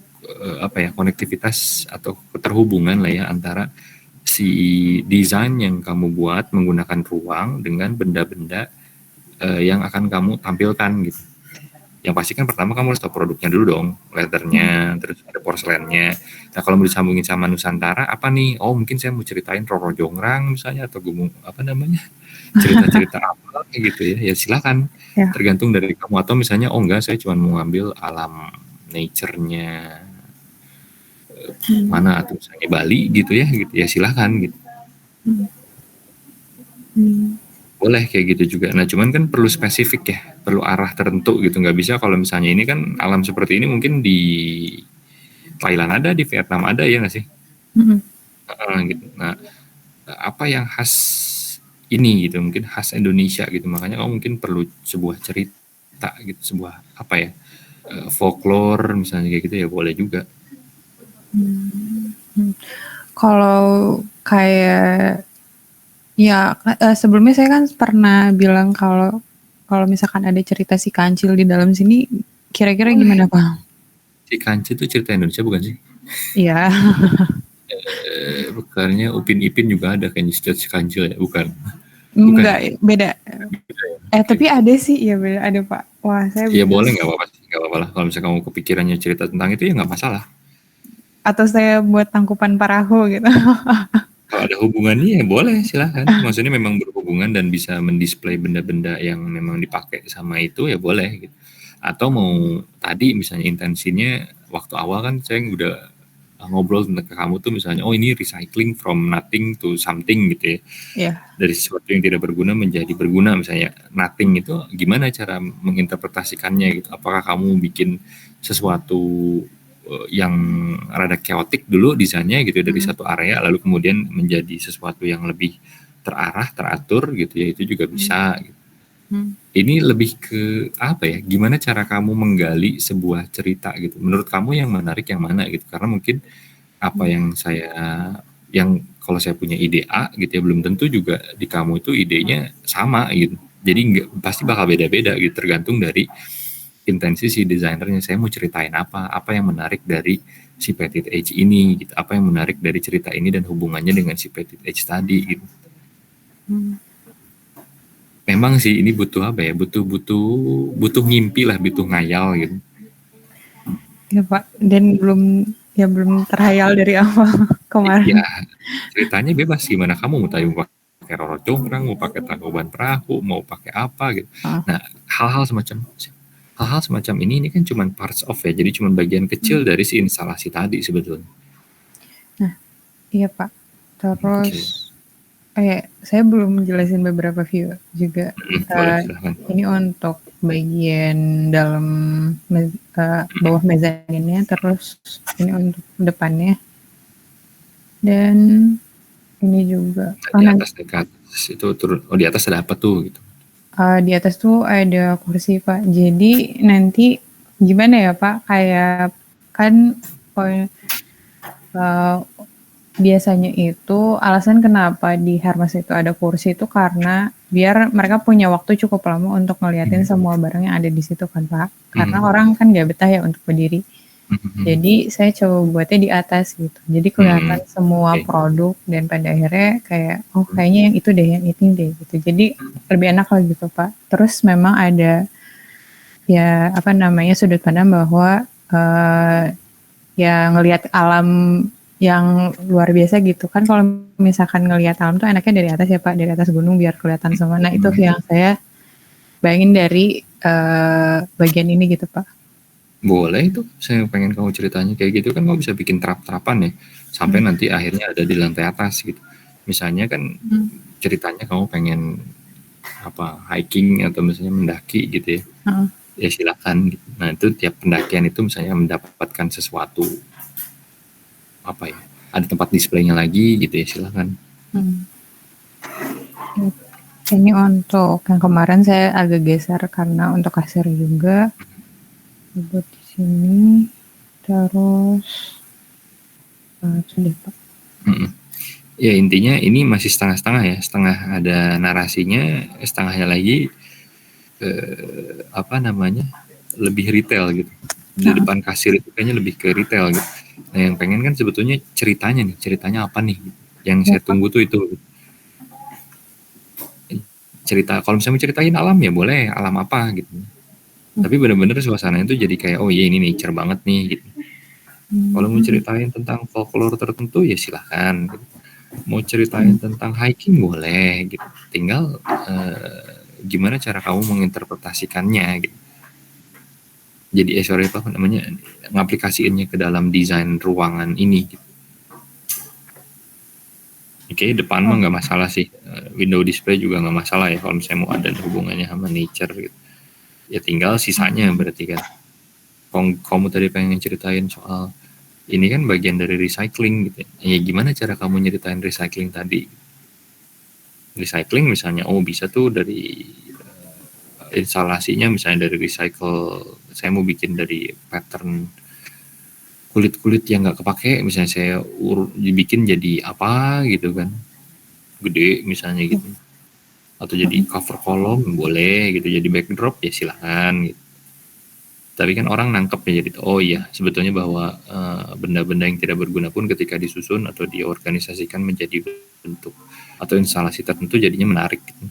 konektivitas atau keterhubungan lah ya antara si desain yang kamu buat menggunakan ruang dengan benda-benda yang akan kamu tampilkan gitu. Yang pasti kan pertama kamu harus tahu produknya dulu dong, leathernya, terus ada porselennya. Nah kalau mau disambungin sama Nusantara apa nih? Mungkin saya mau ceritain Roro Jonggrang misalnya, atau cerita-cerita apa gitu ya. Ya silakan, tergantung dari kamu. Atau misalnya enggak, saya cuma mau ngambil alam nature-nya mana, atau misalnya Bali gitu ya silakan gitu. Boleh kayak gitu juga. Nah, cuman kan perlu spesifik ya, perlu arah tertentu gitu. Nggak bisa kalau misalnya ini kan alam seperti ini mungkin di Thailand ada, di Vietnam ada ya nggak sih? Gitu. Nah, apa yang khas ini gitu, mungkin khas Indonesia gitu. Makanya kamu mungkin perlu sebuah cerita gitu, sebuah apa ya, folklore misalnya kayak gitu ya boleh juga. Kalau kayak ya sebelumnya saya kan pernah bilang kalau misalkan ada cerita si kancil di dalam sini, kira-kira gimana Pak? Si Kancil itu cerita Indonesia bukan sih? Iya. Bukannya Upin Ipin juga ada kayaknya si Kancil ya, bukan? Enggak, beda. Tapi ada sih, ya beda, ada Pak. Wah, saya Ya bingung. boleh, nggak apa-apa sih, nggak apa-apa lah. Kalau misalnya kamu kepikirannya cerita tentang itu ya nggak masalah. Atau saya buat tangkupan parahu gitu. Kalau ada hubungannya ya boleh, silahkan. Maksudnya memang berhubungan dan bisa mendisplay benda-benda yang memang dipakai sama itu ya boleh gitu. Atau mau tadi misalnya intensinya waktu awal kan saya udah ngobrol tentang ke kamu tuh misalnya, oh ini recycling from nothing to something gitu ya. Iya. Dari sesuatu yang tidak berguna menjadi berguna misalnya. Nothing itu gimana cara menginterpretasikannya gitu. Apakah kamu bikin sesuatu yang rada chaotic dulu desainnya gitu dari satu area lalu kemudian menjadi sesuatu yang lebih terarah, teratur gitu ya, itu juga bisa gitu. Ini lebih ke apa ya, gimana cara kamu menggali sebuah cerita gitu. Menurut kamu yang menarik yang mana gitu, karena mungkin apa yang kalau saya punya ide A gitu ya, belum tentu juga di kamu itu idenya sama gitu. Jadi pasti bakal beda-beda gitu, tergantung dari intensi si desainernya. Saya mau ceritain apa yang menarik dari si Petite Age ini gitu, apa yang menarik dari cerita ini dan hubungannya dengan si Petite Age tadi gitu. Memang sih ini butuh apa ya, butuh ngimpi lah, butuh ngayal gitu. Ya Pak, dan belum terhayal dari awal kemarin. Ya ceritanya bebas, gimana kamu mau tadi mau pakai Roro Jonggrang, mau pakai Tangkuban Perahu, mau pakai apa gitu. Nah hal-hal semacam ini kan cuma parts of ya, jadi cuma bagian kecil dari si instalasi tadi sebetulnya. Nah, iya Pak. Terus saya belum menjelasin beberapa view juga. Boleh, silahkan. Ini untuk bagian dalam bawah mezaninnya, terus ini untuk depannya. Dan ini juga. Di atas itu turun. Oh, di atas ada apa tuh gitu? Di atas tuh ada kursi Pak. Jadi nanti gimana ya Pak? Kayak kan biasanya itu alasan kenapa di Hermes itu ada kursi itu karena biar mereka punya waktu cukup lama untuk ngeliatin semua barang yang ada di situ kan Pak. Karena orang kan gak betah ya untuk berdiri. Jadi saya coba buatnya di atas gitu. Jadi kelihatan semua produk dan pada akhirnya kayak kayaknya yang itu deh, yang itu deh gitu. Jadi lebih enak lah gitu Pak. Terus memang ada ya sudut pandang bahwa ya ngelihat alam yang luar biasa gitu kan. Kalau misalkan ngelihat alam tuh enaknya dari atas ya Pak, dari atas gunung biar kelihatan semua. Nah itu yang saya bayangin dari bagian ini gitu Pak. Boleh itu, saya pengen kamu ceritanya kayak gitu kan, kamu bisa bikin terap-terapan ya, sampai nanti akhirnya ada di lantai atas gitu. Misalnya kan ceritanya kamu pengen hiking atau misalnya mendaki gitu ya, ya silakan gitu. Nah itu tiap pendakian itu misalnya mendapatkan sesuatu ada tempat displaynya lagi gitu ya, silakan. Ini untuk yang kemarin saya agak geser karena untuk kasir juga. Buat di sini terus sudah Pak. Ya intinya ini masih setengah-setengah ya, setengah ada narasinya, setengahnya lagi lebih retail gitu. Di depan kasir itu kayaknya lebih ke retail gitu. Nah yang pengen kan sebetulnya ceritanya apa nih? Yang saya tunggu tuh itu cerita. Kalau misalnya ceritain alam ya boleh, alam apa gitu. Tapi benar-benar suasananya itu jadi kayak oh iya ini nature banget nih gitu. Kalau mau ceritain tentang folklore tertentu ya silahkan. Gitu. Mau ceritain tentang hiking boleh gitu. Tinggal gimana cara kamu menginterpretasikannya gitu. Jadi ngaplikasiinnya ke dalam desain ruangan ini gitu. Oke, depan mah nggak masalah sih. Window display juga nggak masalah ya kalau misalnya mau ada hubungannya sama nature gitu. Ya tinggal sisanya berarti kan. Kamu tadi pengen ceritain soal ini kan bagian dari recycling gitu ya. Ya gimana cara kamu nyeritain recycling tadi? Recycling misalnya, oh bisa tuh dari instalasinya misalnya dari recycle. Saya mau bikin dari pattern kulit-kulit yang nggak kepake, misalnya saya dibikin jadi apa gitu kan, gede misalnya gitu. Atau jadi cover kolom boleh gitu, jadi backdrop ya silakan gitu. Tapi kan orang nangkep ya jadi oh iya sebetulnya bahwa benda-benda yang tidak berguna pun ketika disusun atau diorganisasikan menjadi bentuk atau instalasi tertentu jadinya menarik gitu.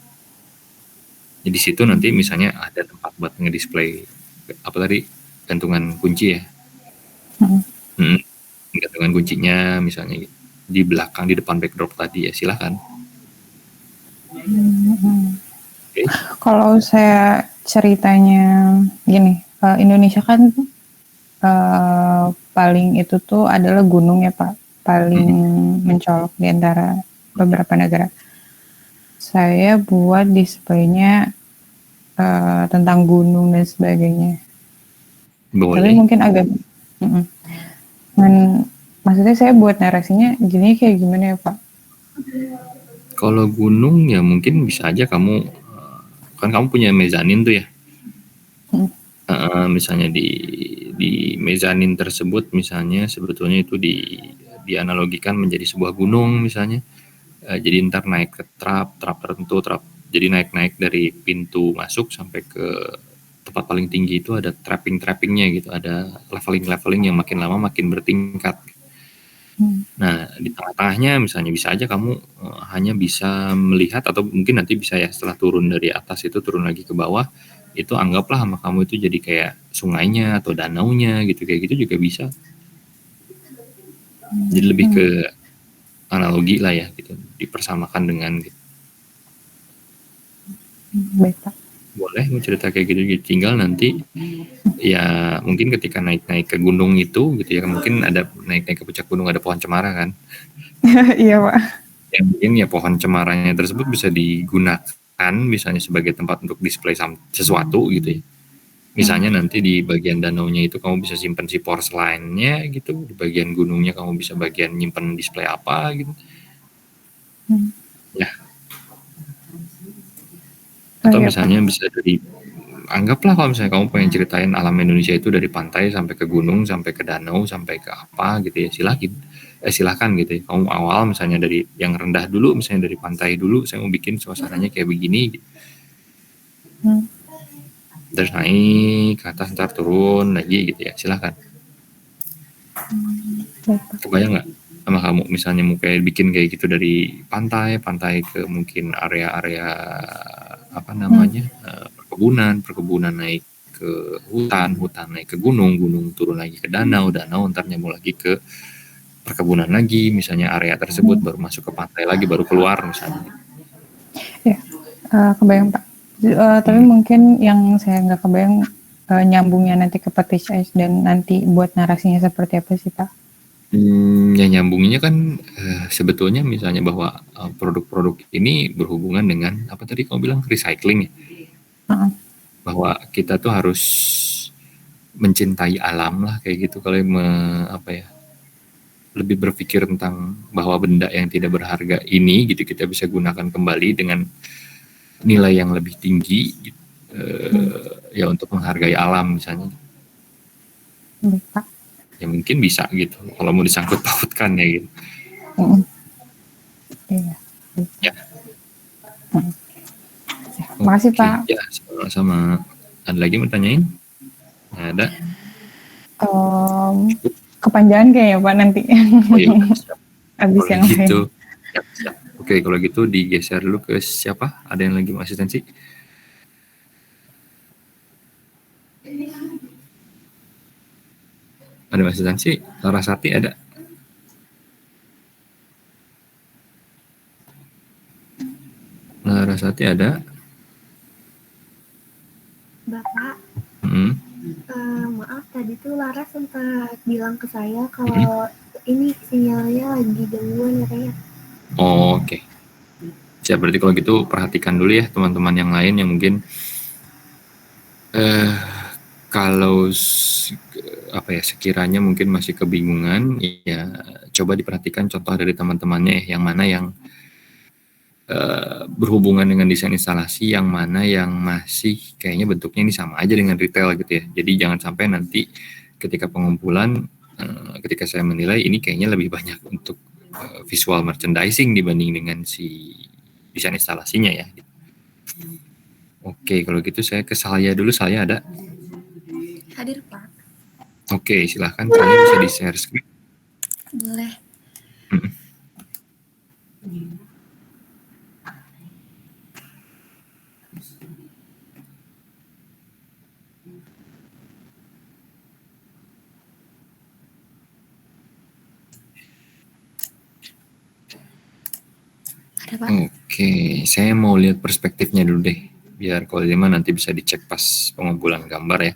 Jadi situ nanti misalnya ada tempat buat ngedisplay apa tadi gantungan kunci ya. Gantungan kuncinya misalnya gitu. Di belakang di depan backdrop tadi ya silakan. Okay. Kalau saya ceritanya gini, Indonesia kan paling itu tuh adalah gunung ya Pak, paling mencolok di antara beberapa negara. Saya buat displaynya tentang gunung dan sebagainya. Boleh. Tapi mungkin agak, maksudnya saya buat narasinya gini kayak gimana ya Pak? Kalau gunung ya mungkin bisa aja kamu kan kamu punya mezanin tuh ya. Misalnya di mezanin tersebut misalnya sebetulnya itu dianalogikan menjadi sebuah gunung misalnya. Jadi ntar naik ke trap tertentu, jadi naik dari pintu masuk sampai ke tempat paling tinggi itu ada trappingnya gitu, ada leveling yang makin lama makin bertingkat. Nah di tengah-tengahnya misalnya bisa aja kamu hanya bisa melihat atau mungkin nanti bisa ya setelah turun dari atas itu turun lagi ke bawah itu anggaplah sama kamu itu jadi kayak sungainya atau danaunya gitu kayak gitu juga bisa. Jadi lebih ke analogi lah ya gitu dipersamakan dengan gitu. Baik Pak. Boleh mau cerita kayak gitu tinggal nanti ya mungkin ketika naik ke gunung itu gitu ya mungkin ada naik ke puncak gunung ada pohon cemara kan. Iya Pak. Yang mungkin ya pohon cemaranya tersebut bisa digunakan misalnya sebagai tempat untuk display sesuatu gitu ya. Misalnya nanti di bagian danaunya itu kamu bisa simpen si porcelainnya gitu, di bagian gunungnya kamu bisa bagian nyimpen display apa gitu. Ya. Atau misalnya bisa dari anggaplah kalau misalnya kamu pengen ceritain alam Indonesia itu dari pantai sampai ke gunung sampai ke danau sampai ke apa gitu ya silahkan gitu ya. Kamu awal misalnya dari yang rendah dulu misalnya dari pantai dulu saya mau bikin suasananya kayak begini gitu. Terus naik ke atas ntar turun lagi gitu ya silahkan. Kebayang nggak sama kamu misalnya mau kayak bikin kayak gitu dari pantai ke mungkin area-area apa namanya perkebunan naik ke hutan naik ke gunung turun lagi ke danau ntar nyambung lagi ke perkebunan lagi misalnya area tersebut baru masuk ke pantai lagi baru keluar misalnya. Ya, kebayang Pak. Tapi mungkin yang saya nggak kebayang nyambungnya nanti ke Petish Ice dan nanti buat narasinya seperti apa sih Pak? Ya nyambungnya kan sebetulnya misalnya bahwa produk-produk ini berhubungan dengan apa tadi kamu bilang recycling ya. Bahwa kita tuh harus mencintai alam lah kayak gitu kalau apa ya lebih berpikir tentang bahwa benda yang tidak berharga ini gitu kita bisa gunakan kembali dengan nilai yang lebih tinggi gitu, ya untuk menghargai alam misalnya. Pak. Ya mungkin bisa gitu kalau mau disangkut pautkan ya gitu. Iya. Ya. Makasih Pak. Ya sama. Ada lagi mau tanyain? Ada. Kepanjangan kayaknya Pak nanti. Oh iya. Abis yang gitu. lain. Siap. Oke kalau gitu digeser dulu ke siapa? Ada yang lagi mau asistensi? Ada asistensi? Larasati ada? Larasati ada? Bapak, maaf tadi tuh Laras sempat bilang ke saya kalau ini sinyalnya lagi gangguan katanya. Oh, oke. Siap, berarti kalau gitu perhatikan dulu ya teman-teman yang lain yang mungkin kalau sekiranya mungkin masih kebingungan, ya coba diperhatikan contoh dari teman-temannya yang mana yang berhubungan dengan desain instalasi, yang mana yang masih kayaknya bentuknya ini sama aja dengan retail gitu ya. Jadi jangan sampai nanti ketika pengumpulan, ketika saya menilai ini kayaknya lebih banyak untuk visual merchandising dibanding dengan si desain instalasinya ya. Oke, kalau gitu saya ke Salya dulu. Salya ada? Hadir, Pak. Oke, silahkan Salya bisa di-share screen. Boleh. Ada, Pak. Oke, saya mau lihat perspektifnya dulu deh. Biar kalau Lima nanti bisa dicek pas pengumpulan gambar ya.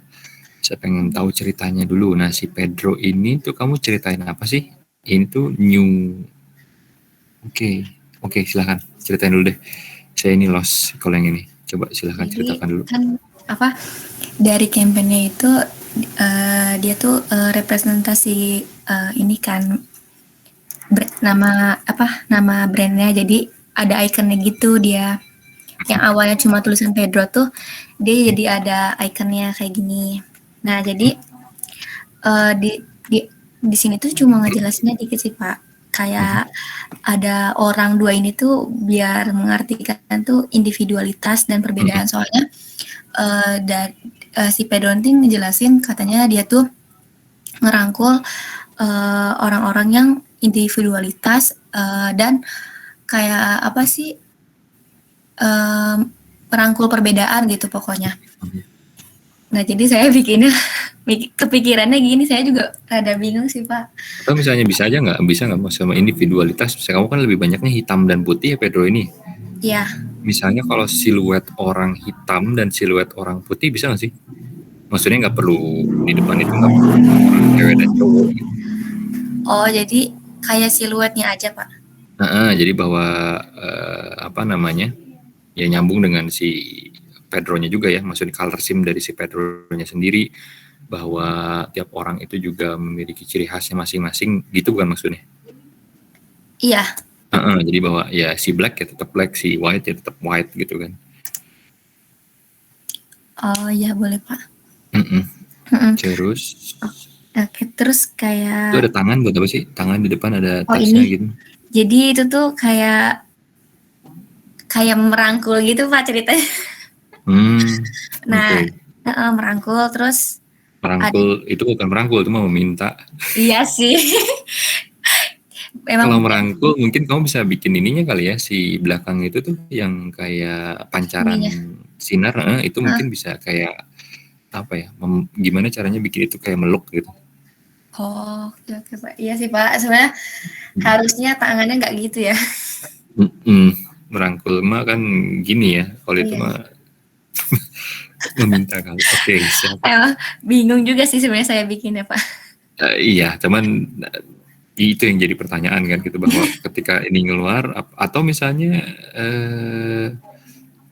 Saya pengen tahu ceritanya dulu. Nah, si Pedro ini tuh kamu ceritain apa sih? Ini tuh new. Oke, silahkan ceritain dulu deh. Saya ini lost kalau yang ini. Coba silahkan Jadi, ceritakan dulu. Kan dari campaign-nya itu dia tuh representasi ini kan nama brandnya, jadi ada ikonnya gitu dia. Yang awalnya cuma tulisan Pedro tuh dia jadi ada ikonnya kayak gini. Nah, jadi di sini tuh cuma ngejelasinnya dikit sih, Pak. Kayak ada orang dua ini tuh biar mengartikan tuh individualitas dan perbedaan. Soalnya si Pedro nanti ngejelasin katanya dia tuh ngerangkul orang-orang yang individualitas dan kayak apa sih merangkul perbedaan gitu pokoknya. Nah, jadi saya bikinnya kepikirannya gini, saya juga rada bingung sih, Pak. Atau misalnya bisa nggak sama individualitas? Misalnya kamu kan lebih banyaknya hitam dan putih ya Pedro ini. Iya. Misalnya kalau siluet orang hitam dan siluet orang putih bisa nggak sih? Maksudnya nggak perlu di depan itu nggak perlu orang cewek dan cowok gitu. Oh, jadi kayak siluetnya aja, Pak. Jadi bahwa ya nyambung dengan si Pedro-nya juga ya, maksudnya color scheme dari si Pedro-nya sendiri, bahwa tiap orang itu juga memiliki ciri khasnya masing-masing, gitu bukan maksudnya? Iya. Jadi bahwa ya si black ya tetap black, si white ya tetap white gitu kan? Oh ya, boleh Pak. Terus? Oke, terus kayak... Itu ada tangan buat apa sih? Tangan di depan ada teksnya gitu. Jadi itu tuh kayak merangkul gitu Pak ceritanya. Nah, merangkul terus. Merangkul itu bukan merangkul, itu mah meminta. Iya sih. Kalau merangkul mungkin kamu bisa bikin ininya kali ya, si belakang itu tuh yang kayak pancaran sinar, itu mungkin bisa kayak apa ya? Gimana caranya bikin itu kayak meluk gitu? Oh, oke Pak. Iya sih Pak. Sebenarnya harusnya tangannya nggak gitu ya. Merangkul mah kan gini ya. Kalau itu mah meminta kali. Oke, siap. Bingung juga sih sebenarnya saya bikinnya Pak. Iya, cuman itu yang jadi pertanyaan kan gitu, bahwa ketika ini ngeluar atau misalnya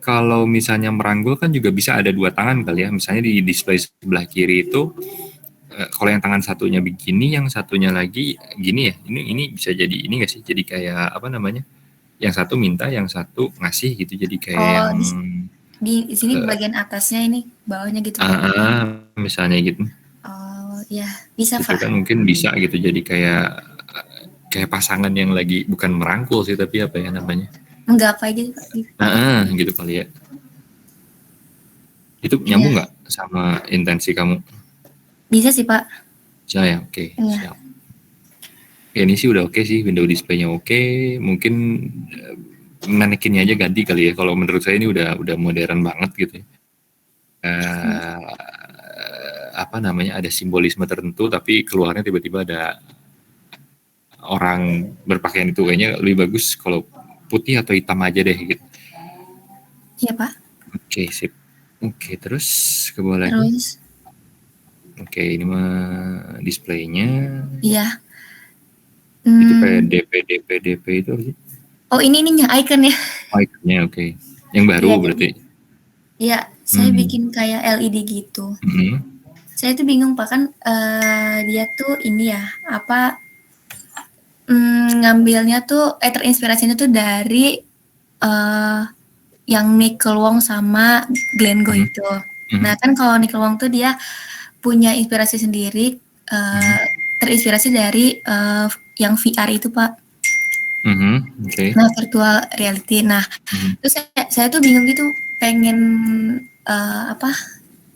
kalau misalnya merangkul kan juga bisa ada dua tangan kali ya. Misalnya di display sebelah kiri itu kalau yang tangan satunya begini, yang satunya lagi gini ya. Ini bisa jadi ini nggak sih? Jadi kayak apa namanya? Yang satu minta, yang satu ngasih gitu. Jadi kayak yang di sini bagian atasnya, ini bawahnya gitu. Misalnya gitu. Oh ya, bisa itu Pak. Kan mungkin bisa gitu. Jadi kayak pasangan yang lagi bukan merangkul sih, tapi apa ya namanya? Menggapai gitu Pak. Gitu kali ya. Itu nyambung nggak sama intensi kamu? Bisa sih Pak. Bisa ya, oke. Siap. Ya, ini sih udah oke sih, window display-nya oke. Mungkin manekinnya aja ganti kali ya. Kalau menurut saya ini udah modern banget gitu. Apa namanya, ada simbolisme tertentu, tapi keluarnya tiba-tiba ada orang berpakaian itu. Kayaknya lebih bagus kalau putih atau hitam aja deh gitu. Iya Pak. Oke, sip. Oke, terus ke bawah lagi. Oke, ini mah displaynya. Iya. Itu kayak DP itu apa sih? Oh ini ininya icon ya? Iconnya oke. Yang baru Iya, berarti. Iya, saya bikin kayak LED gitu. Saya tuh bingung Pak kan dia tuh ini ya apa ngambilnya tuh terinspirasinya tuh dari yang Nicole Wong sama Glenn Go itu. Nah kan kalau Nicole Wong tuh dia punya inspirasi sendiri, terinspirasi dari yang VR itu Pak. Okay. Nah virtual reality. Nah terus saya tuh bingung gitu, pengen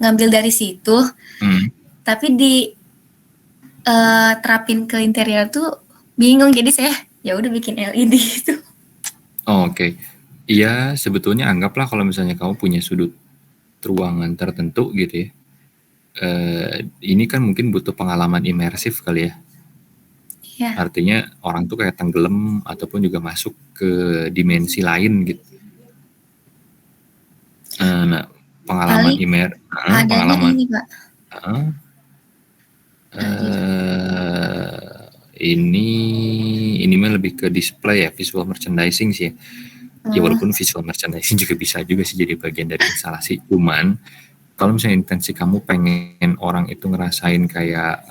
ngambil dari situ, tapi di terapin ke interior tuh bingung. Jadi saya ya udah bikin LED gitu. Oh, oke. Iya, sebetulnya anggaplah kalau misalnya kamu punya sudut ruangan tertentu gitu ya. Ini kan mungkin butuh pengalaman imersif kali ya. Yeah. Artinya orang tuh kayak tenggelam ataupun juga masuk ke dimensi lain gitu. Nah, pengalaman pengalaman ini Pak. Ini mah lebih ke display ya, visual merchandising sih ya. Ya walaupun visual merchandising juga bisa juga sih jadi bagian dari instalasi. Cuman kalau misalnya intensi kamu pengen orang itu ngerasain kayak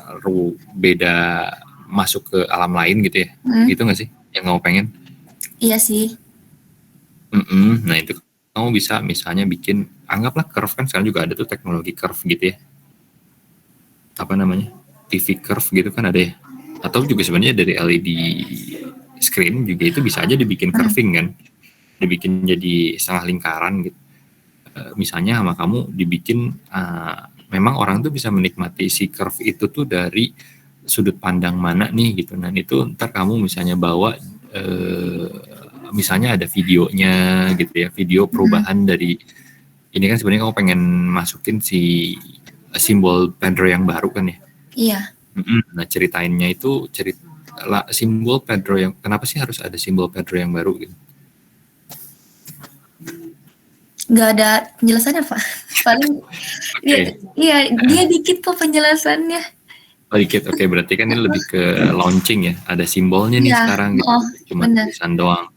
beda masuk ke alam lain gitu ya, gitu nggak sih yang kamu pengen? Iya sih. Nah itu kamu bisa misalnya bikin, anggaplah curve, kan sekarang juga ada tuh teknologi curve gitu ya. Apa namanya? TV curve gitu kan ada ya. Atau juga sebenarnya dari LED screen juga itu bisa aja dibikin curving kan. Dibikin jadi setengah lingkaran gitu. Misalnya sama kamu dibikin, memang orang tuh bisa menikmati si curve itu tuh dari sudut pandang mana nih gitu. Nah itu ntar kamu misalnya bawa, misalnya ada videonya gitu ya, video perubahan dari, ini kan sebenarnya kamu pengen masukin si simbol Pedro yang baru kan ya. Iya. Nah ceritainnya itu simbol Pedro yang, kenapa sih harus ada simbol Pedro yang baru gitu? Nggak ada penjelasannya Pak. Paling dia dikit kok penjelasannya. Oh dikit, oke. Berarti kan ini lebih ke launching ya, ada simbolnya nih sekarang gitu. Cuma tulisan doang.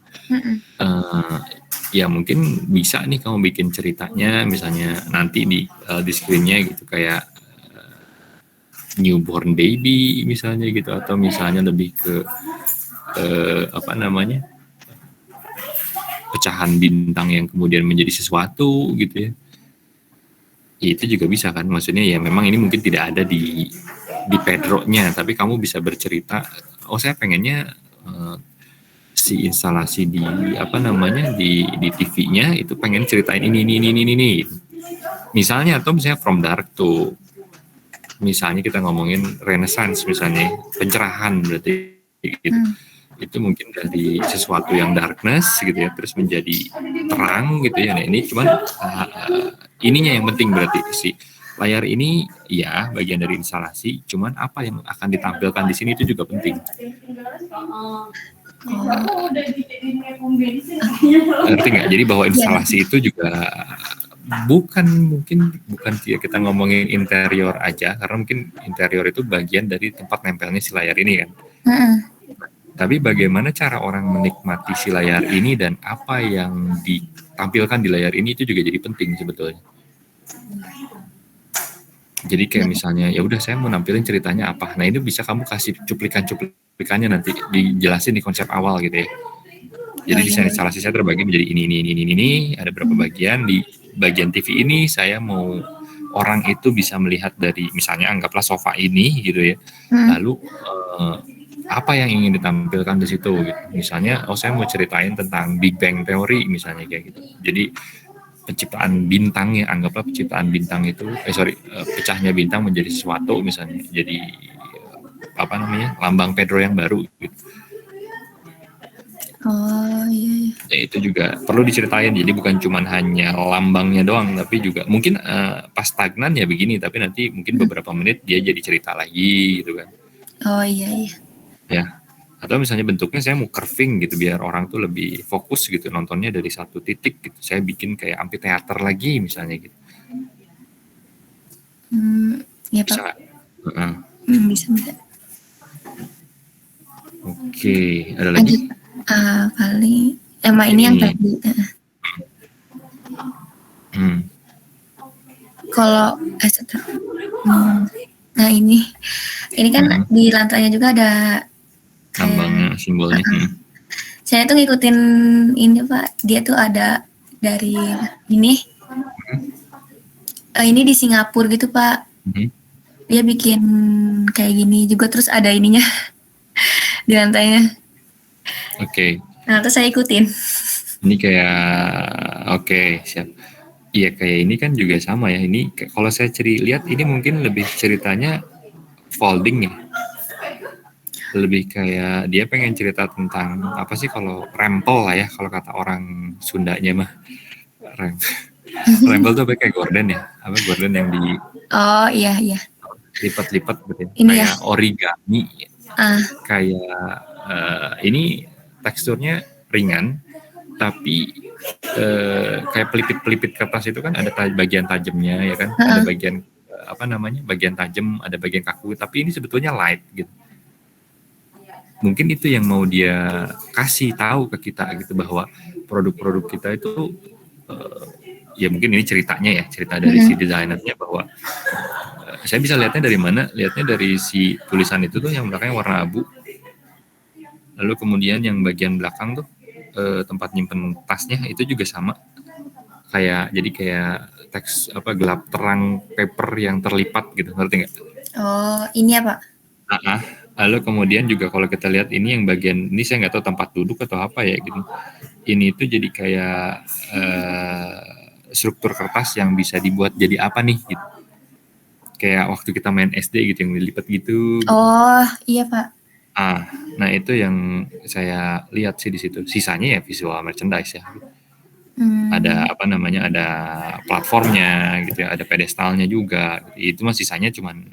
Ya mungkin bisa nih kamu bikin ceritanya misalnya nanti di screen-nya gitu, kayak newborn baby misalnya gitu, atau misalnya lebih ke pecahan bintang yang kemudian menjadi sesuatu gitu ya. Itu juga bisa kan, maksudnya ya memang ini mungkin tidak ada di Pedro-nya, tapi kamu bisa bercerita, oh saya pengennya si instalasi di di TV-nya itu pengen ceritain ini. Misalnya, atau misalnya from dark to, misalnya kita ngomongin Renaissance misalnya, pencerahan berarti gitu. Itu mungkin dari sesuatu yang darkness gitu ya, terus menjadi terang gitu ya. Nah ini cuman ininya yang penting berarti si layar ini ya bagian dari instalasi, cuman apa yang akan ditampilkan di sini itu juga penting. Ngerti nggak? Jadi bahwa instalasi itu juga bukan kita ngomongin interior aja, karena mungkin interior itu bagian dari tempat nempelnya si layar ini kan. Tapi bagaimana cara orang menikmati si layar ini dan apa yang ditampilkan di layar ini itu juga jadi penting sebetulnya. Jadi kayak misalnya ya udah saya mau nampilin ceritanya apa. Nah itu bisa kamu kasih cuplikannya nanti dijelasin di konsep awal gitu ya. Jadi desain instalasi saya terbagi menjadi ini, ada berapa bagian. Di bagian TV ini saya mau orang itu bisa melihat dari, misalnya anggaplah sofa ini gitu ya. Lalu apa yang ingin ditampilkan di situ gitu. Misalnya saya mau ceritain tentang Big Bang Theory misalnya kayak gitu. Jadi penciptaan bintangnya, anggaplah penciptaan bintang itu pecahnya bintang menjadi sesuatu misalnya. Jadi lambang Pedro yang baru gitu. Oh iya. Ya, itu juga perlu diceritain. Jadi bukan cuma hanya lambangnya doang, tapi juga mungkin pas stagnan ya begini, tapi nanti mungkin beberapa menit dia jadi cerita lagi gitu kan. Oh iya. Ya, atau misalnya bentuknya saya mau curving gitu biar orang tuh lebih fokus gitu nontonnya dari satu titik gitu. Saya bikin kayak amphitheater lagi misalnya gitu. Ya bisa Pak. Bisa. Oke, ada lagi? paling sama ini yang tadi. Kalau nah ini kan di lantainya juga ada lambangnya, simbolnya. Saya tuh ngikutin ini Pak, dia tuh ada dari ini di Singapura gitu Pak. Dia bikin kayak gini juga, terus ada ininya di lantainya. Oke. Nah terus saya ikutin. Ini kayak oke, siap. Iya, kayak ini kan juga sama ya. Ini kalau saya lihat ini mungkin lebih ceritanya folding ya. Lebih kayak dia pengen cerita tentang apa sih, kalau rempel lah ya, kalau kata orang Sundanya mah. Rempel tuh apa, kayak gorden ya? Apa gorden yang di Oh iya. lipat-lipat gitu. Ini kayak ya. Origami. Kayak ini teksturnya ringan, tapi kayak pelipit-pelipit kertas itu kan ada bagian tajamnya ya kan, ada bagian bagian tajam, ada bagian kaku, tapi ini sebetulnya light gitu. Mungkin itu yang mau dia kasih tahu ke kita gitu, bahwa produk-produk kita itu ya mungkin ini ceritanya ya, cerita dari si desainernya, bahwa saya bisa lihatnya dari mana? Lihatnya dari si tulisan itu tuh yang belakangnya warna abu, lalu kemudian yang bagian belakang tuh tempat nyimpen tasnya itu juga sama, jadi kayak teks gelap terang paper yang terlipat gitu, ngerti nggak? Oh ini ya Pak. Lalu kemudian juga kalau kita lihat ini yang bagian ini, saya nggak tahu tempat duduk atau apa ya gitu, ini tuh jadi kayak struktur kertas yang bisa dibuat jadi apa nih gitu, kayak waktu kita main SD gitu yang dilipat gitu. Oh iya Pak. Nah itu yang saya lihat sih di situ. Sisanya ya visual merchandise ya. Ada ada platformnya gitu ya, ada pedestalnya juga. Itu mah sisanya cuman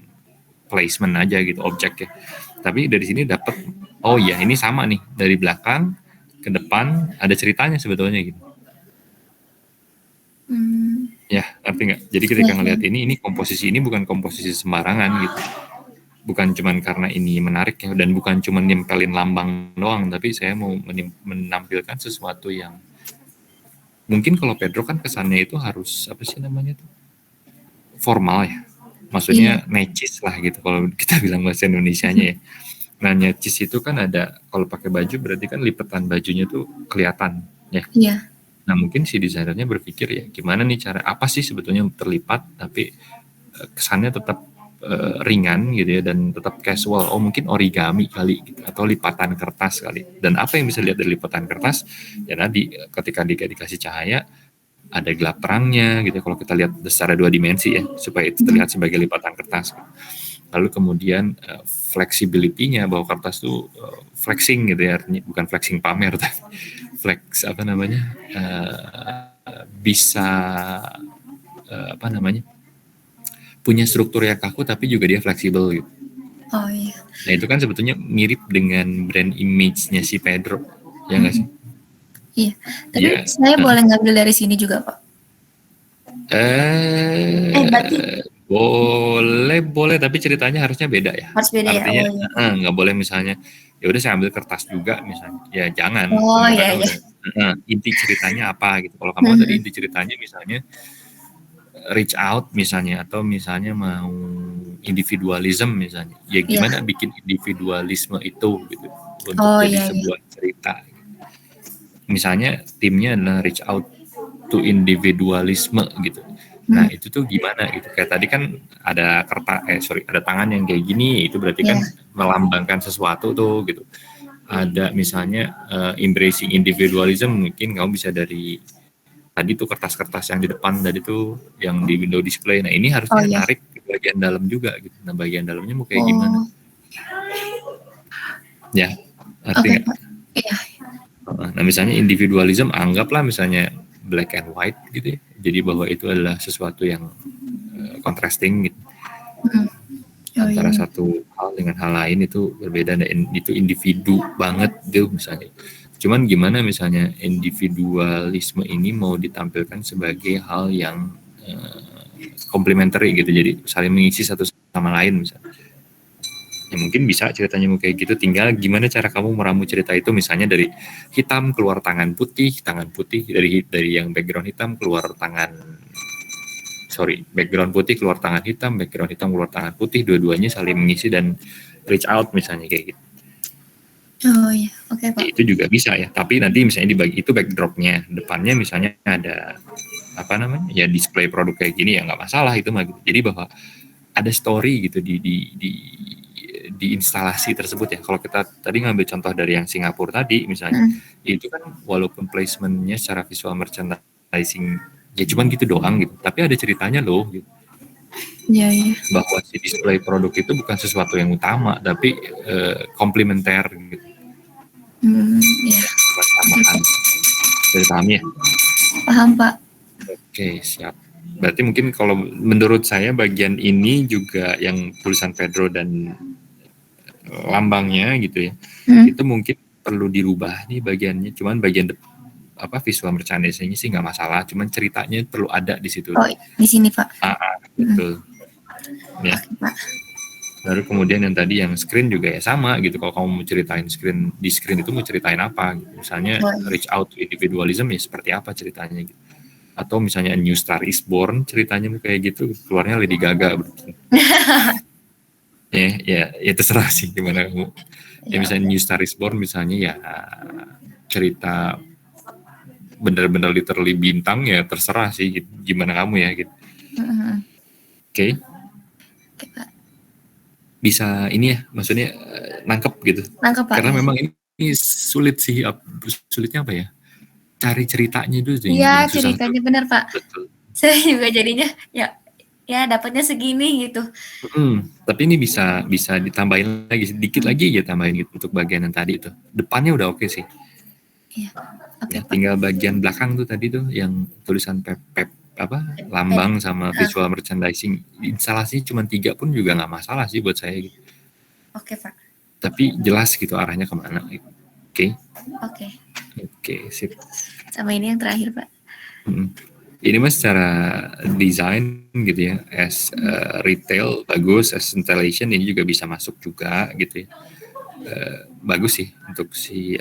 placement aja gitu, objek ya. Tapi dari sini dapat, oh iya ini sama nih, dari belakang ke depan ada ceritanya sebetulnya gitu. Ya, ngerti nggak? Jadi ketika ngelihat ini komposisi ini bukan komposisi sembarangan gitu. Bukan cuman karena ini menarik ya, dan bukan cuma nempelin lambang doang, tapi saya mau menampilkan sesuatu yang mungkin kalau Pedro kan kesannya itu harus apa sih namanya tuh, formal ya, maksudnya necis lah gitu kalau kita bilang bahasa Indonesianya ya. Nah necis itu kan ada, kalau pakai baju berarti kan lipatan bajunya tuh kelihatan ya. Iya. Nah mungkin si desainernya berpikir ya, gimana nih cara, apa sih sebetulnya terlipat tapi kesannya tetap ringan gitu ya, dan tetap casual. Oh mungkin origami kali gitu, atau lipatan kertas kali. Dan apa yang bisa lihat dari lipatan kertas ya, tadi ketika dikasih cahaya ada gelap terangnya gitu. Kalau kita lihat secara 2 dimensi ya, supaya itu terlihat sebagai lipatan kertas. Lalu kemudian flexibility-nya, bahwa kertas tuh flexing gitu ya, artinya bukan flexing pamer, tapi flex bisa punya struktur yang kaku tapi juga dia fleksibel gitu. Oh iya. Nah itu kan sebetulnya mirip dengan brand image-nya si Pedro, ya nggak sih? Iya. Tapi saya boleh ngambil dari sini juga Pak? Boleh, tapi ceritanya harusnya beda ya. Harus beda. Artinya nggak boleh misalnya, ya udah saya ambil kertas juga misalnya, ya jangan. Oh iya. Inti ceritanya apa gitu. Kalau kamu tadi inti ceritanya misalnya reach out misalnya, atau misalnya mau individualism misalnya, ya gimana bikin individualisme itu gitu untuk jadi sebuah cerita gitu. Misalnya timnya adalah reach out to individualisme gitu. Nah itu tuh gimana gitu, kayak tadi kan ada ada tangan yang kayak gini, itu berarti kan melambangkan sesuatu tuh gitu. Ada misalnya embracing individualism, mungkin kamu bisa dari tadi tuh kertas-kertas yang di depan tadi tuh yang di window display. Nah ini harusnya narik ke bagian dalam juga gitu. Nah bagian dalamnya mau kayak gimana? Ya, arti nggak? Iya. Nah misalnya individualism, anggaplah misalnya black and white gitu ya. Jadi bahwa itu adalah sesuatu yang contrasting gitu. Antara satu hal dengan hal lain itu berbeda, dan itu individu banget tuh misalnya. Cuman gimana misalnya individualisme ini mau ditampilkan sebagai hal yang complementary gitu, jadi saling mengisi satu sama lain misalnya. Ya mungkin bisa ceritanya mau kayak gitu, tinggal gimana cara kamu meramu cerita itu, misalnya dari hitam keluar tangan putih dari yang background hitam keluar background putih keluar tangan hitam keluar tangan putih, dua-duanya saling mengisi dan reach out misalnya kayak gitu. Oh iya, oke Pak. Itu juga bisa ya, tapi nanti misalnya dibagi itu backdropnya, depannya misalnya ada apa namanya ya display produk kayak gini ya nggak masalah itu mah gitu. Jadi bahwa ada story gitu di instalasi tersebut ya. Kalau kita tadi ngambil contoh dari yang Singapura tadi misalnya, itu kan walaupun placementnya secara visual merchandising ya cuman gitu doang gitu, tapi ada ceritanya loh gitu. Iya, iya. Bahwa si display produk itu bukan sesuatu yang utama, tapi komplementer gitu. Iya. Tambahan. Dari paham ya? Paham Pak. Oke, siap. Berarti mungkin kalau menurut saya bagian ini juga yang tulisan Pedro dan lambangnya gitu ya, itu mungkin perlu dirubah nih bagiannya. Cuman bagian visual merchandising-nya sih nggak masalah, cuman ceritanya perlu ada di situ. Oh, di sini Pak. Betul. Ya. Oke, Pak. Lalu kemudian yang tadi yang screen juga ya sama gitu. Kalau kamu mau ceritain di screen itu mau ceritain apa gitu. Misalnya reach out to individualism ya seperti apa ceritanya gitu. Atau misalnya A New Star Is Born ceritanya kayak gitu, keluarnya Lady Gaga ya terserah sih gimana kamu. Ya misalnya New Star Is Born misalnya ya cerita benar-benar literally bintang ya terserah sih gitu. Gimana kamu ya gitu. Oke. Bisa ini ya, maksudnya nangkep gitu. Nangkep Pak. Karena memang ini sulit sih, sulitnya apa ya? Cari ceritanya dulu sih. Iya, ceritanya benar Pak. Betul. Saya juga jadinya ya dapatnya segini gitu. Tapi ini bisa ditambahin lagi sedikit lagi ya, tambahin gitu untuk bagian yang tadi itu. Depannya udah oke sih. Iya. Oke, Ya, Pak. tinggal bagian belakang tuh tadi tuh yang tulisan lambang sama visual merchandising, instalasinya cuma 3 pun juga nggak masalah sih buat saya gitu. Oke Pak. Tapi jelas gitu arahnya kemana gitu. Oke, sip. Sama ini yang terakhir Pak. Ini mas secara desain gitu ya, as retail bagus, as installation ini juga bisa masuk juga gitu ya. Bagus sih untuk si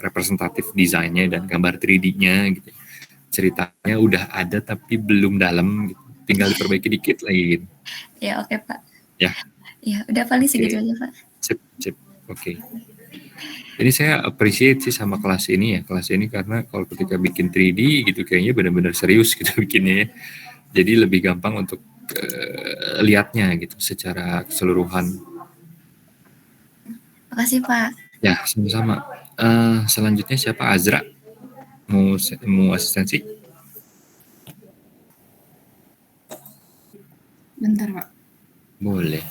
representatif desainnya dan gambar 3D-nya gitu. Ceritanya udah ada tapi belum dalam gitu. Tinggal diperbaiki dikit lagi gitu. Ya oke Pak. Ya. Ya udah paling segitu aja Pak. Sip. Oke. Jadi saya appreciate sih sama kelas ini karena kalau ketika bikin 3D gitu kayaknya benar-benar serius gitu bikinnya ya. Jadi lebih gampang untuk lihatnya gitu secara keseluruhan. Makasih Pak. Ya, sama-sama. Selanjutnya siapa? Azra? Mau asistensi? Bentar, Pak. Boleh.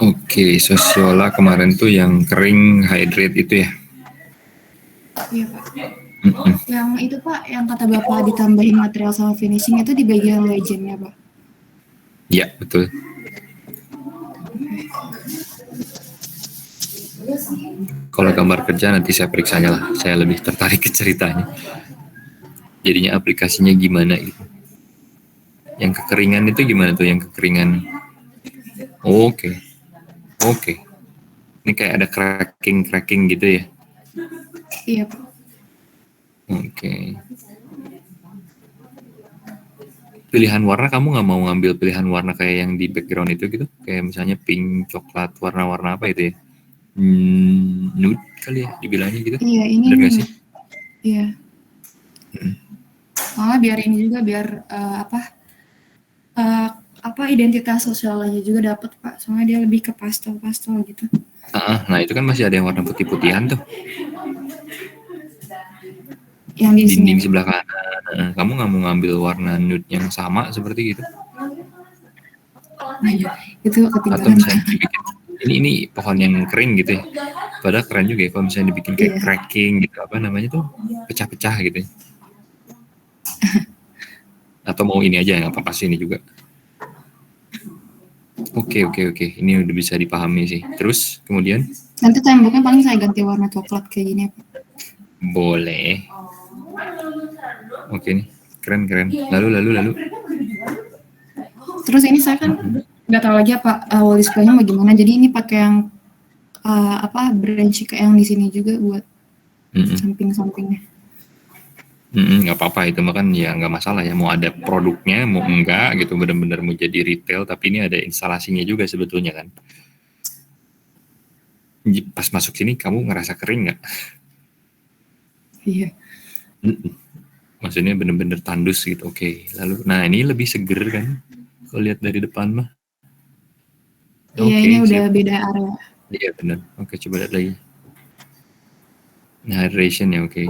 Oke, Sosiola kemarin tuh yang kering hydrate itu ya? Iya Pak. Yang itu Pak, yang kata Bapak ditambahin material sama finishing itu di bagian legendnya Pak? Iya, betul. Kalau gambar kerja nanti saya periksanya lah, saya lebih tertarik ke ceritanya. Jadinya aplikasinya gimana gitu. Yang kekeringan itu gimana tuh, yang kekeringan? Oke. Ini kayak ada cracking gitu ya? Iya Pak. Oke. Pilihan warna, kamu nggak mau ngambil pilihan warna kayak yang di background itu gitu? Kayak misalnya pink, coklat, warna-warna apa itu ya? Nude kali ya dibilangnya gitu? Iya, ini. Bener gak sih? Iya. Malah biar ini juga, biar identitas sosialnya juga dapat Pak. Soalnya dia lebih ke pastel gitu. Nah itu kan masih ada yang warna putih-putihan tuh. Yang di dinding sini. sebelah kanan. Kamu nggak mau ngambil warna nude yang sama seperti gitu? Itu Atau ketinggalan. misalnya dibikin ini pohon yang kering gitu ya. Padahal keren juga ya kalau misalnya dibikin kayak Iya. cracking gitu, apa namanya tuh, pecah-pecah gitu ya. Atau mau ini aja, nggak apa-apa sih ini juga. Oke. Ini udah bisa dipahami sih. Terus kemudian? Nanti temboknya paling saya ganti warna coklat kayak gini. Boleh. Oke nih, keren. Lalu. Terus ini saya kan nggak tahu lagi apa wall display-nya bagaimana. Jadi ini pakai yang branch kayak yang di sini juga buat samping-sampingnya. Nggak apa-apa, itu mah kan ya nggak masalah ya, mau ada produknya mau enggak gitu, benar-benar mau jadi retail tapi ini ada instalasinya juga sebetulnya kan. Pas masuk sini kamu ngerasa kering nggak? Iya. Maksudnya benar-benar tandus gitu. Oke. Lalu nah ini lebih seger kan kalau lihat dari depan mah. Iya, ini udah beda area. Iya benar. Oke, coba lihat lagi. Nah, hydration ya, oke.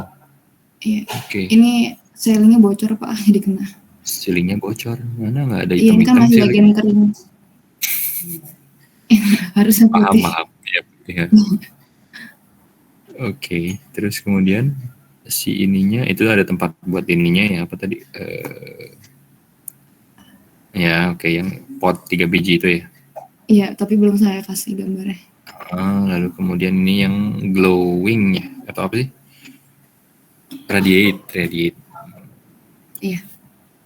Iya. Oke. Ini ceilingnya bocor Pak, jadi kena. Ceilingnya bocor? Mana nggak ada hitam-hitam. Iya, kan masih bagian kering. Harusnya putih. Maaf. Ya. Oke, terus kemudian si ininya itu ada tempat buat ininya ya, apa tadi? Ya, oke, yang pot 3 biji itu ya. Iya, tapi belum saya kasih gambarnya. Lalu kemudian ini yang glowing ya, atau apa sih? Radiate. Iya.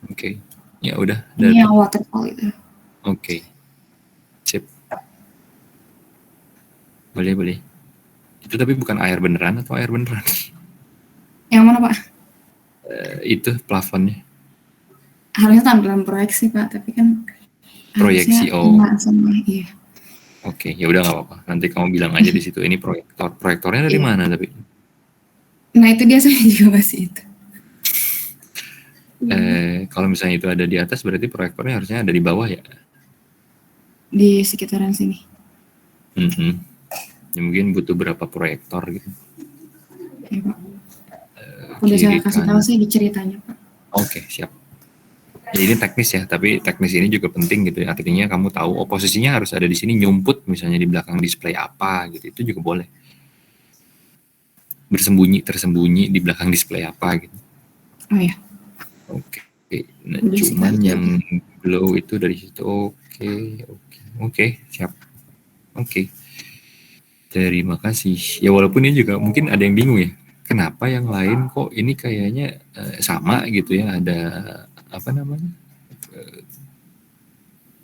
Oke. Ya udah. Ini yang waterfall itu. Oke. Sip. Boleh. Itu tapi bukan air beneran atau air beneran? Yang mana Pak? Itu plafonnya. Harusnya tampilan proyeksi Pak, tapi kan proyeksi. Iya. Oke, ya udah nggak apa-apa. Nanti kamu bilang aja di situ ini proyektor. Proyektornya dari mana tapi? Nah itu dia, saya juga masih itu. Kalau misalnya itu ada di atas berarti proyektornya harusnya ada di bawah ya? Di sekitaran sini. Ya, mungkin butuh berapa proyektor gitu. Ya Pak. Udah saya kasih tahu sih di ceritanya Pak. Oke, siap. Ya, ini teknis ya, tapi teknis ini juga penting gitu ya. Artinya kamu tahu posisinya harus ada di sini, nyumput misalnya di belakang display apa gitu, itu juga boleh. Tersembunyi di belakang display apa gitu. Oh ya. Oke. Nah, cuman yang glow itu dari situ. Oke, siap. Oke. Terima kasih. Ya walaupun ini juga mungkin ada yang bingung ya. Kenapa yang lain kok ini kayaknya sama gitu ya, ada apa namanya?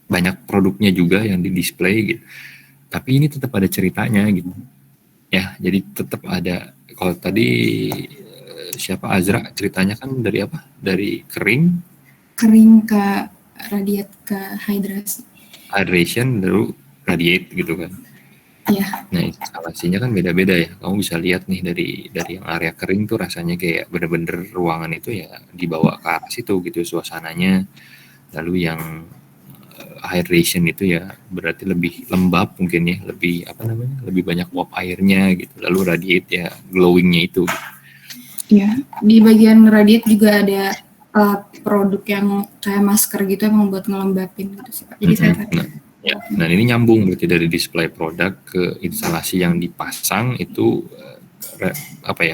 Banyak produknya juga yang di display gitu. Tapi ini tetap ada ceritanya gitu. Ya, jadi tetap ada. Kalau tadi siapa Azra ceritanya kan dari apa? Dari kering ke radiate ke hidrasi. Hydration lalu radiate gitu kan. Iya. Nah, instalasinya kan beda-beda ya. Kamu bisa lihat nih dari yang area kering tuh rasanya kayak bener-bener ruangan itu ya dibawa ke arah situ gitu suasananya. Lalu yang hydration itu ya berarti lebih lembab mungkin ya, lebih apa namanya? Lebih banyak uap airnya gitu. Lalu radiate ya glowingnya itu. Iya, di bagian radiate juga ada produk yang kayak masker gitu yang membuat ngelembapin gitu sih Pak. Jadi saya ya, nah ini nyambung berarti dari display produk ke instalasi yang dipasang itu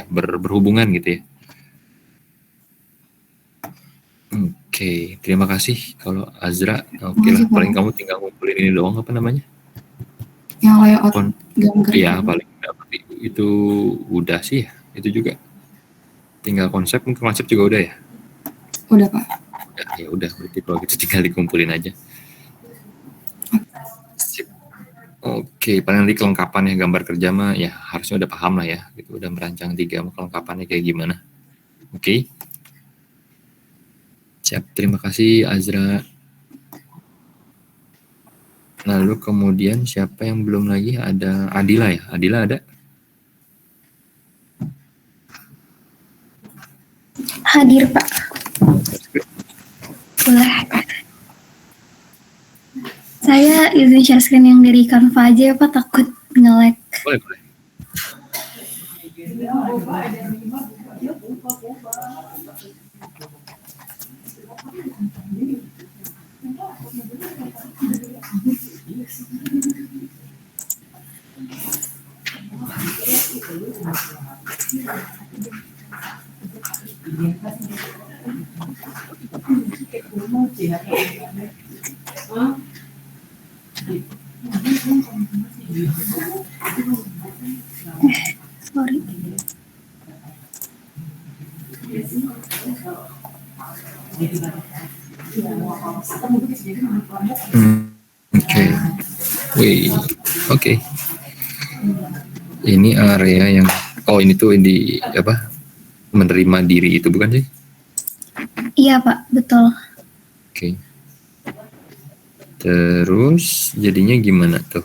berhubungan gitu ya. Oke, terima kasih kalau Azra. Oke lah, paling kamu tinggal ngumpulin ini doang apa namanya? Yang layout gambar. Iya, paling itu udah sih ya. Itu juga tinggal konsep juga udah ya. Udah Pak. Ya udah, berarti kalau gitu tinggal dikumpulin aja. Oke, paling nanti kelengkapannya gambar kerja mah ya harusnya udah paham lah ya, gitu udah merancang 3 kelengkapannya kayak gimana. Oke. Siap, terima kasih Azra. Lalu kemudian siapa yang belum lagi? Ada Adila ya? Adila ada? Hadir Pak. Boleh Pak. Saya izin share screen yang dari Canva aja ya Pak, takut nge-lag. Boleh. Sorry. Oke. Wih, oke. Ini area yang ini tuh di apa? Menerima diri itu bukan sih? Iya Pak, betul. Oke. Terus jadinya gimana tuh?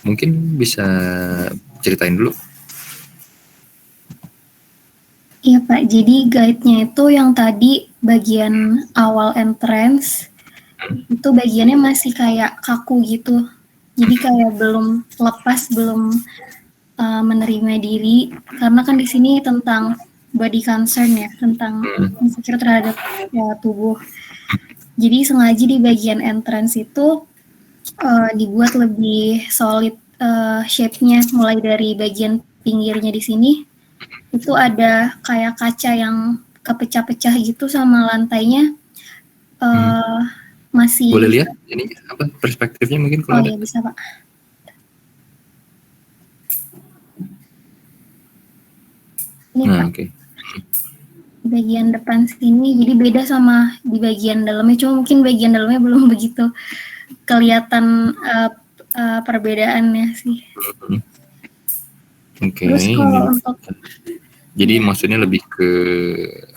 Mungkin bisa ceritain dulu. Iya Pak, jadi guide-nya itu yang tadi bagian awal entrance, itu bagiannya masih kayak kaku gitu. Jadi kayak belum lepas, belum menerima diri, karena kan di sini tentang body concern ya, tentang insecure terhadap tubuh. Jadi sengaja di bagian entrance itu dibuat lebih solid shape-nya, mulai dari bagian pinggirnya di sini itu ada kayak kaca yang kepecah-pecah gitu, sama lantainya masih. Boleh lihat ini apa perspektifnya mungkin kalau ada? Iya bisa Pak. Ini Pak. Oke. Di bagian depan sini, jadi beda sama di bagian dalamnya, cuma mungkin bagian dalamnya belum begitu kelihatan perbedaannya sih. Oke. Terus kalau untuk jadi maksudnya lebih ke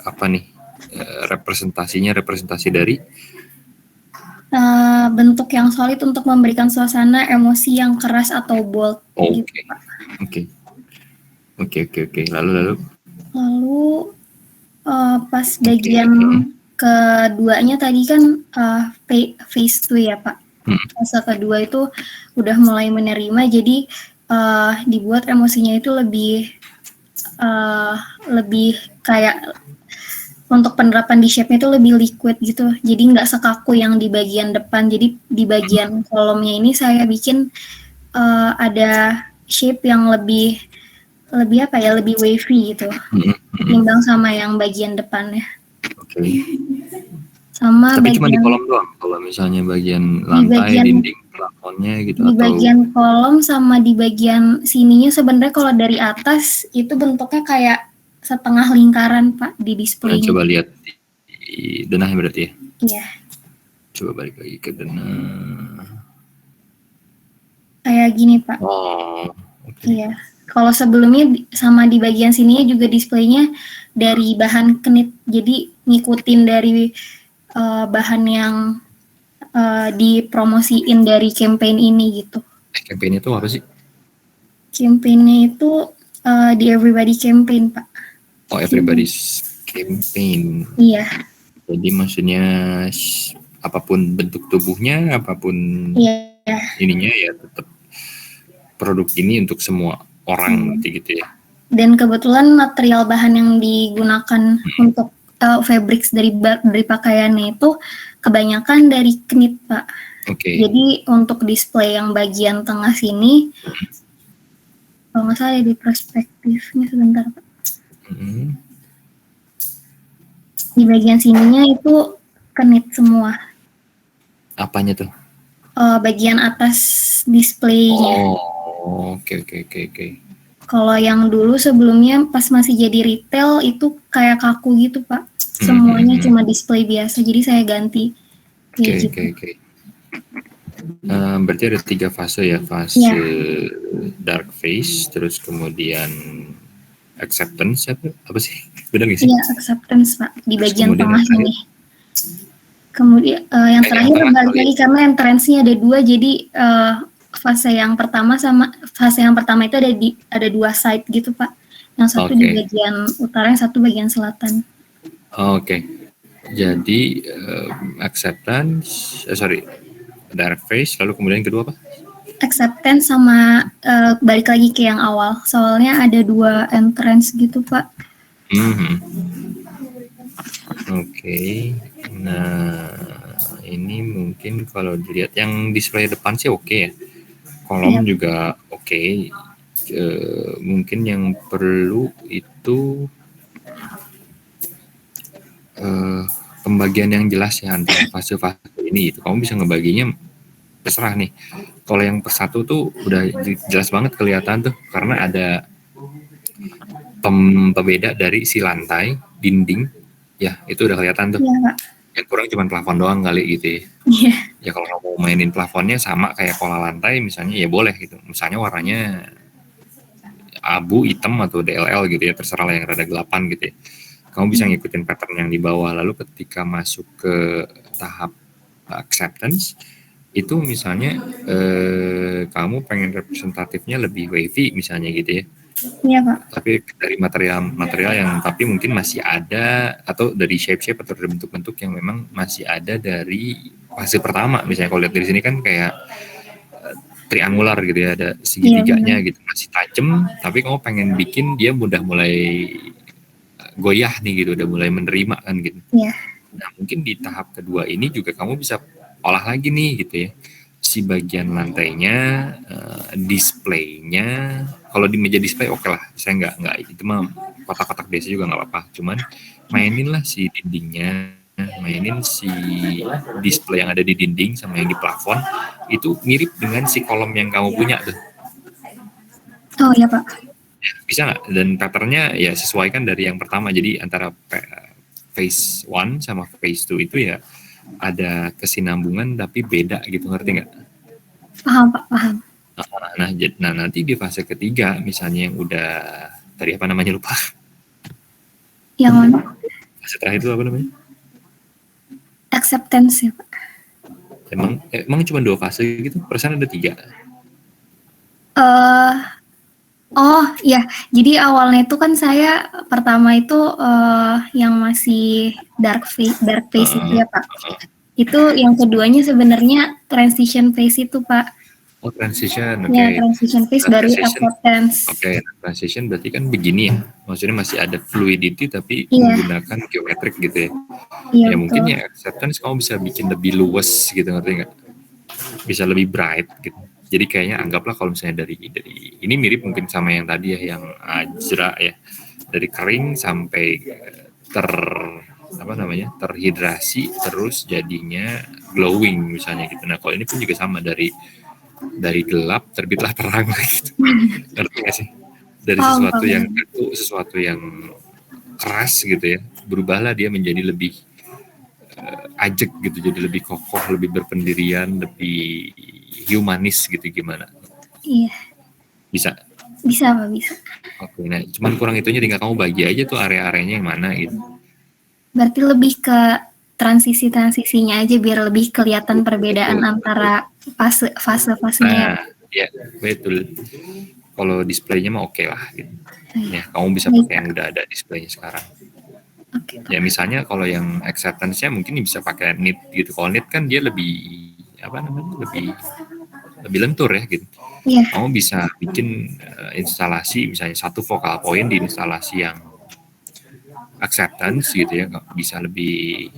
apa nih? Representasi dari bentuk yang solid untuk memberikan suasana emosi yang keras atau bold. Oke. Gitu, Pak. Oke. Lalu pas bagian keduanya tadi kan phase 2 ya Pak. Fase kedua itu udah mulai menerima, jadi dibuat emosinya itu lebih kayak untuk penerapan di shape-nya itu lebih liquid gitu, jadi nggak sekaku yang di bagian depan. Jadi di bagian kolomnya ini saya bikin ada shape yang lebih wavy gitu, ketimbang sama yang bagian depannya. Oke. Sama tapi cuma di kolom doang, kalau misalnya bagian lantai, dinding, plafonnya gitu, di bagian kolom sama di bagian sininya sebenarnya kalau dari atas itu bentuknya kayak setengah lingkaran Pak di display. Coba lihat di denahnya berarti ya? Iya. Coba balik lagi ke denah. Kayak gini Pak. Okay. Iya. Kalau sebelumnya sama di bagian sininya juga displaynya dari bahan knit, jadi ngikutin dari bahan yang dipromosiin dari campaign ini gitu. Campaign itu apa sih? Campaignnya itu di Everybody Campaign Pak. Everybody's Campaign. Iya. Jadi maksudnya apapun bentuk tubuhnya, apapun ininya ya tetap produk ini untuk semua orang gitu ya. Dan kebetulan material bahan yang digunakan untuk fabrics dari pakaiannya itu kebanyakan dari knit Pak. Jadi untuk display yang bagian tengah sini, kalau nggak salah di perspektifnya sebentar Pak. Di bagian sininya itu knit semua. Apanya tuh? Bagian atas displaynya. Oke. Kalau yang dulu sebelumnya pas masih jadi retail itu kayak kaku gitu Pak. Semuanya cuma display biasa, jadi saya ganti. Oke. Berarti ada 3 fase ya, fase dark phase, terus kemudian acceptance apa sih? Benar nggak sih? Iya, acceptance Pak, di bagian tengah ini. Kemudian yang terakhir balik lagi karena entrance-nya ada 2, jadi fase yang pertama itu ada 2 side gitu Pak. Yang satu di bagian utara, yang satu bagian selatan. Jadi acceptance, dark phase, lalu kemudian kedua apa? Acceptance sama balik lagi ke yang awal. Soalnya ada 2 entrance gitu Pak. Nah ini mungkin kalau dilihat yang display depan sih oke ya. Kolom juga oke. mungkin yang perlu itu pembagian yang jelas ya antara fase-fase ini. Itu kamu bisa ngebaginya terserah nih. Kalau yang per satu tuh udah jelas banget kelihatan tuh karena ada pembeda dari si lantai, dinding, ya itu udah kelihatan tuh. Iya, Pak. Yang kurang cuma plafon doang kali gitu ya. Iya. Ya kalau mau mainin plafonnya sama kayak pola lantai misalnya ya boleh gitu. Misalnya warnanya abu, hitam atau DLL gitu ya, terserah lah yang rada gelapan gitu ya. Kamu bisa ngikutin pattern yang di bawah. Lalu ketika masuk ke tahap acceptance itu misalnya kamu pengen representatifnya lebih wavy misalnya gitu ya. Iya, Pak. Tapi dari material yang tapi mungkin masih ada atau dari shape-shape atau dari bentuk-bentuk yang memang masih ada dari fase pertama. Misalnya kalau lihat dari sini kan kayak triangular gitu ya, ada segitiganya gitu, masih tajam, tapi kamu pengen bikin dia udah mulai goyah nih gitu, udah mulai menerima kan gitu. Iya. Nah mungkin di tahap kedua ini juga kamu bisa olah lagi nih gitu ya, si bagian lantainya, displaynya. Kalau di meja display oke lah, saya nggak itu mah kotak-kotak biasa juga nggak apa-apa. Cuman mainin lah si dindingnya, mainin si display yang ada di dinding sama yang di plafon itu mirip dengan si kolom yang kamu punya tuh. Oh iya, Pak. Bisa nggak? Dan patternnya ya sesuaikan dari yang pertama. Jadi antara phase 1 sama phase 2 itu ya ada kesinambungan tapi beda gitu, ngerti nggak? Paham, Pak, paham. Nah nanti di fase ketiga misalnya yang udah tadi apa namanya lupa. Yang mana? Fase terakhir itu apa namanya? Acceptance ya, Pak. Emang cuma 2 fase gitu? Perasaan ada 3. Oh ya, jadi awalnya itu kan saya pertama itu yang masih dark phase itu ya, Pak. Itu yang keduanya sebenarnya transition phase itu, Pak. Oh, transition, oke. Ya, transition phase baru acceptance. Oke, transition berarti kan begini ya. Maksudnya masih ada fluidity tapi Iya. menggunakan geometrik gitu ya. Iya, Ya mungkin betul. ya acceptance kamu bisa bikin lebih luwes gitu, ngerti nggak? Bisa lebih bright gitu. Jadi kayaknya anggaplah kalau misalnya dari ini mirip mungkin sama yang tadi ya, yang ajra ya. Dari kering sampai terhidrasi terus jadinya glowing misalnya gitu. Nah, kalau ini pun juga sama dari gelap terbitlah terang gitu. Ngerti gak sih? Dari sesuatu yang keras gitu ya, berubahlah dia menjadi lebih ajek gitu, jadi lebih kokoh, lebih berpendirian, lebih humanis gitu, gimana? Iya. Bisa? Bisa, Pak, bisa. Oke, nah cuman kurang itunya tinggal kamu bagi aja tuh area-areanya yang mana gitu. Berarti lebih ke transisinya aja biar lebih kelihatan perbedaan antara fase-fasenya. Nah, ya betul. Kalau displaynya mah oke lah gitu. Ya, kamu bisa pakai yang udah ada displaynya sekarang. Oke. Ya misalnya kalau yang acceptance-nya mungkin bisa pakai knit gitu. Kalau knit kan dia lebih lebih lentur ya gitu. Iya. Kamu bisa bikin instalasi misalnya satu focal point di instalasi yang acceptance gitu ya, bisa lebih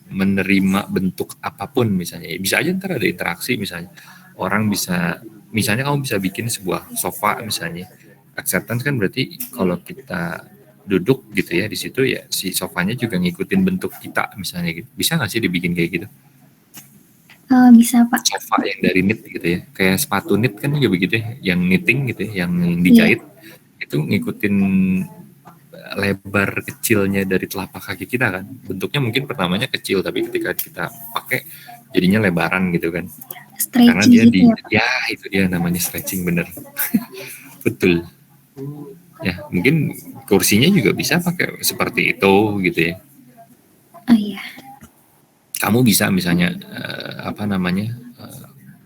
menerima bentuk apapun misalnya. Bisa aja ntar ada interaksi misalnya. Orang bisa, misalnya kamu bisa bikin sebuah sofa misalnya. Acceptance kan berarti kalau kita duduk gitu ya di situ ya si sofanya juga ngikutin bentuk kita misalnya gitu. Bisa nggak sih dibikin kayak gitu? Bisa, Pak. Sofa yang dari knit gitu ya. Kayak sepatu knit kan juga begitu ya, yang knitting gitu ya, yang dijahit. Itu ngikutin lebar kecilnya dari telapak kaki kita kan. Bentuknya mungkin pertamanya kecil tapi ketika kita pakai jadinya lebaran gitu kan. Stretching karena dia gitu ya itu dia namanya stretching, bener. Betul. Ya, mungkin kursinya juga bisa pakai seperti itu gitu ya. Oh iya. Kamu bisa misalnya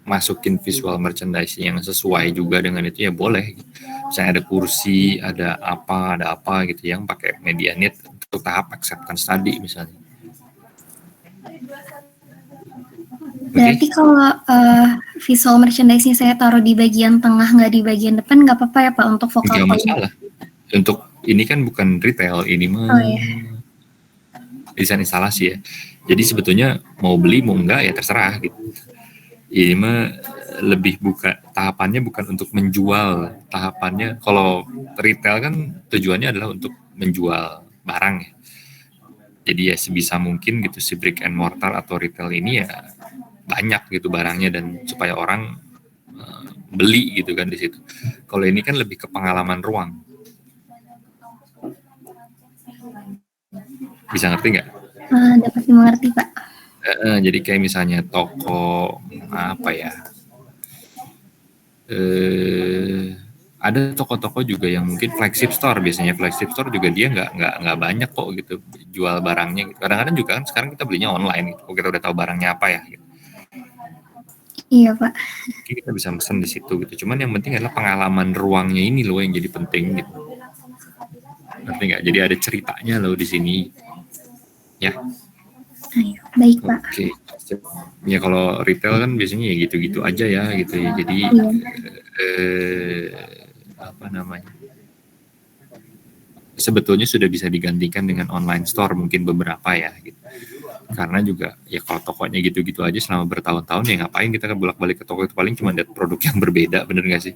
masukin visual merchandising yang sesuai juga dengan itu ya boleh. Misalnya ada kursi, ada apa gitu yang pakai media knit untuk tahap acceptance tadi misalnya. Berarti kalau visual merchandising saya taruh di bagian tengah nggak di bagian depan nggak apa-apa ya, Pak, untuk focal point? Nggak point? masalah. Untuk ini kan bukan retail, ini mah desain instalasi ya. Jadi sebetulnya mau beli mau enggak ya terserah gitu. Ini mah lebih tahapannya bukan untuk menjual, tahapannya kalau retail kan tujuannya adalah untuk menjual barang ya. Jadi ya sebisa mungkin gitu si brick and mortar atau retail ini ya banyak gitu barangnya dan supaya orang beli gitu kan di situ. Kalau ini kan lebih ke pengalaman ruang. Bisa ngerti nggak? Dapat dimengerti, Pak. Jadi kayak misalnya toko apa ya? Ada toko-toko juga yang mungkin flagship store, biasanya flagship store juga dia nggak banyak kok gitu jual barangnya gitu. Kadang-kadang juga kan sekarang kita belinya online gitu. Kalau kita udah tahu barangnya apa ya gitu. Iya, Pak. Mungkin kita bisa pesen di situ gitu. Cuman yang penting adalah pengalaman ruangnya ini loh yang jadi penting gitu. Ngerti nggak? Jadi ada ceritanya loh di sini. Ya. Ayo, baik, Pak. Oke. Ya kalau retail kan biasanya ya gitu-gitu aja ya gitu ya. Jadi apa namanya? Sebetulnya sudah bisa digantikan dengan online store mungkin beberapa ya gitu. Karena juga ya kalau tokonya gitu-gitu aja selama bertahun-tahun ya ngapain kita kan bolak-balik ke toko itu, paling cuma lihat produk yang berbeda, bener nggak sih?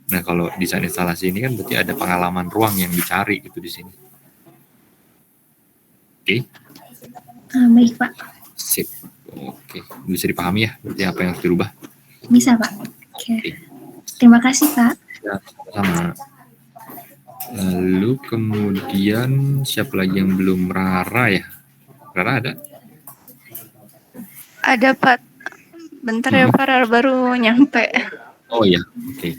Nah kalau desain instalasi ini kan berarti ada pengalaman ruang yang dicari gitu di sini. Oke. Baik, Pak. Sip. Oke, bisa dipahami ya berarti apa yang harus dirubah? Bisa, Pak. Oke. Terima kasih, Pak. Ya, sama. Lalu kemudian siapa lagi yang belum? Rara ya? Rara ada? Ada, Pak. Bentar ya, Pak, Rara baru nyampe. Oh ya, oke.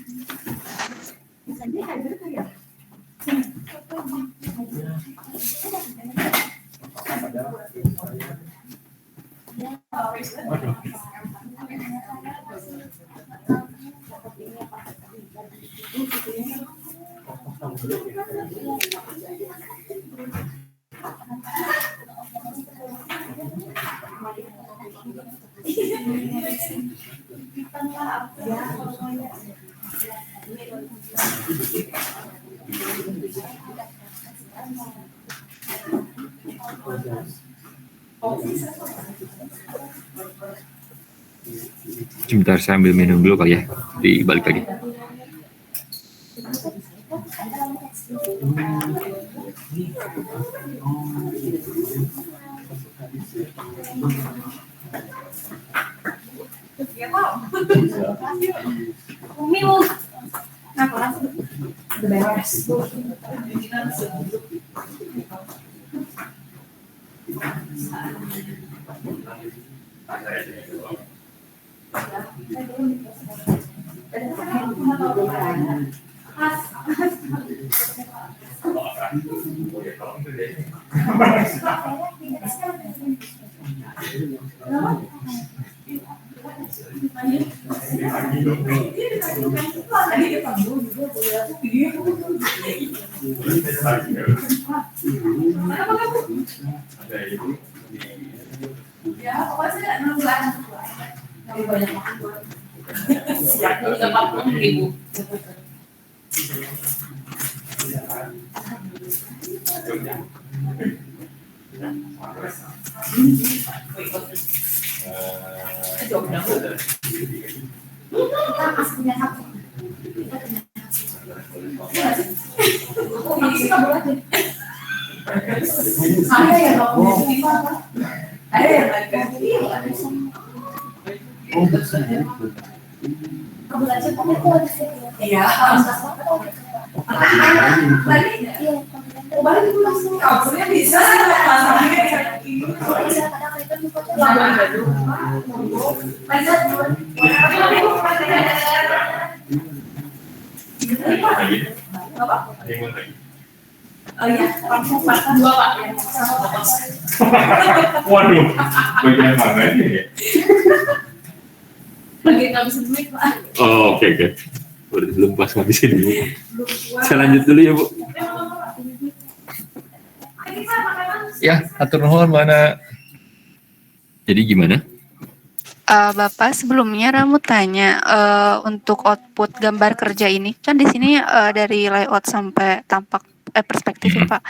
Sebentar saya ambil minum dulu kali ya, dibalik lagi. Waduh, bagian mana ini ya? Oh, oke. Belum pas ngabisin dulu. Saya lanjut dulu ya, Bu. Ya, atur nuhun mana. Jadi gimana? Bapak, sebelumnya Ramu tanya untuk output gambar kerja ini kan di sini dari layout sampai tampak perspektif ya, Pak.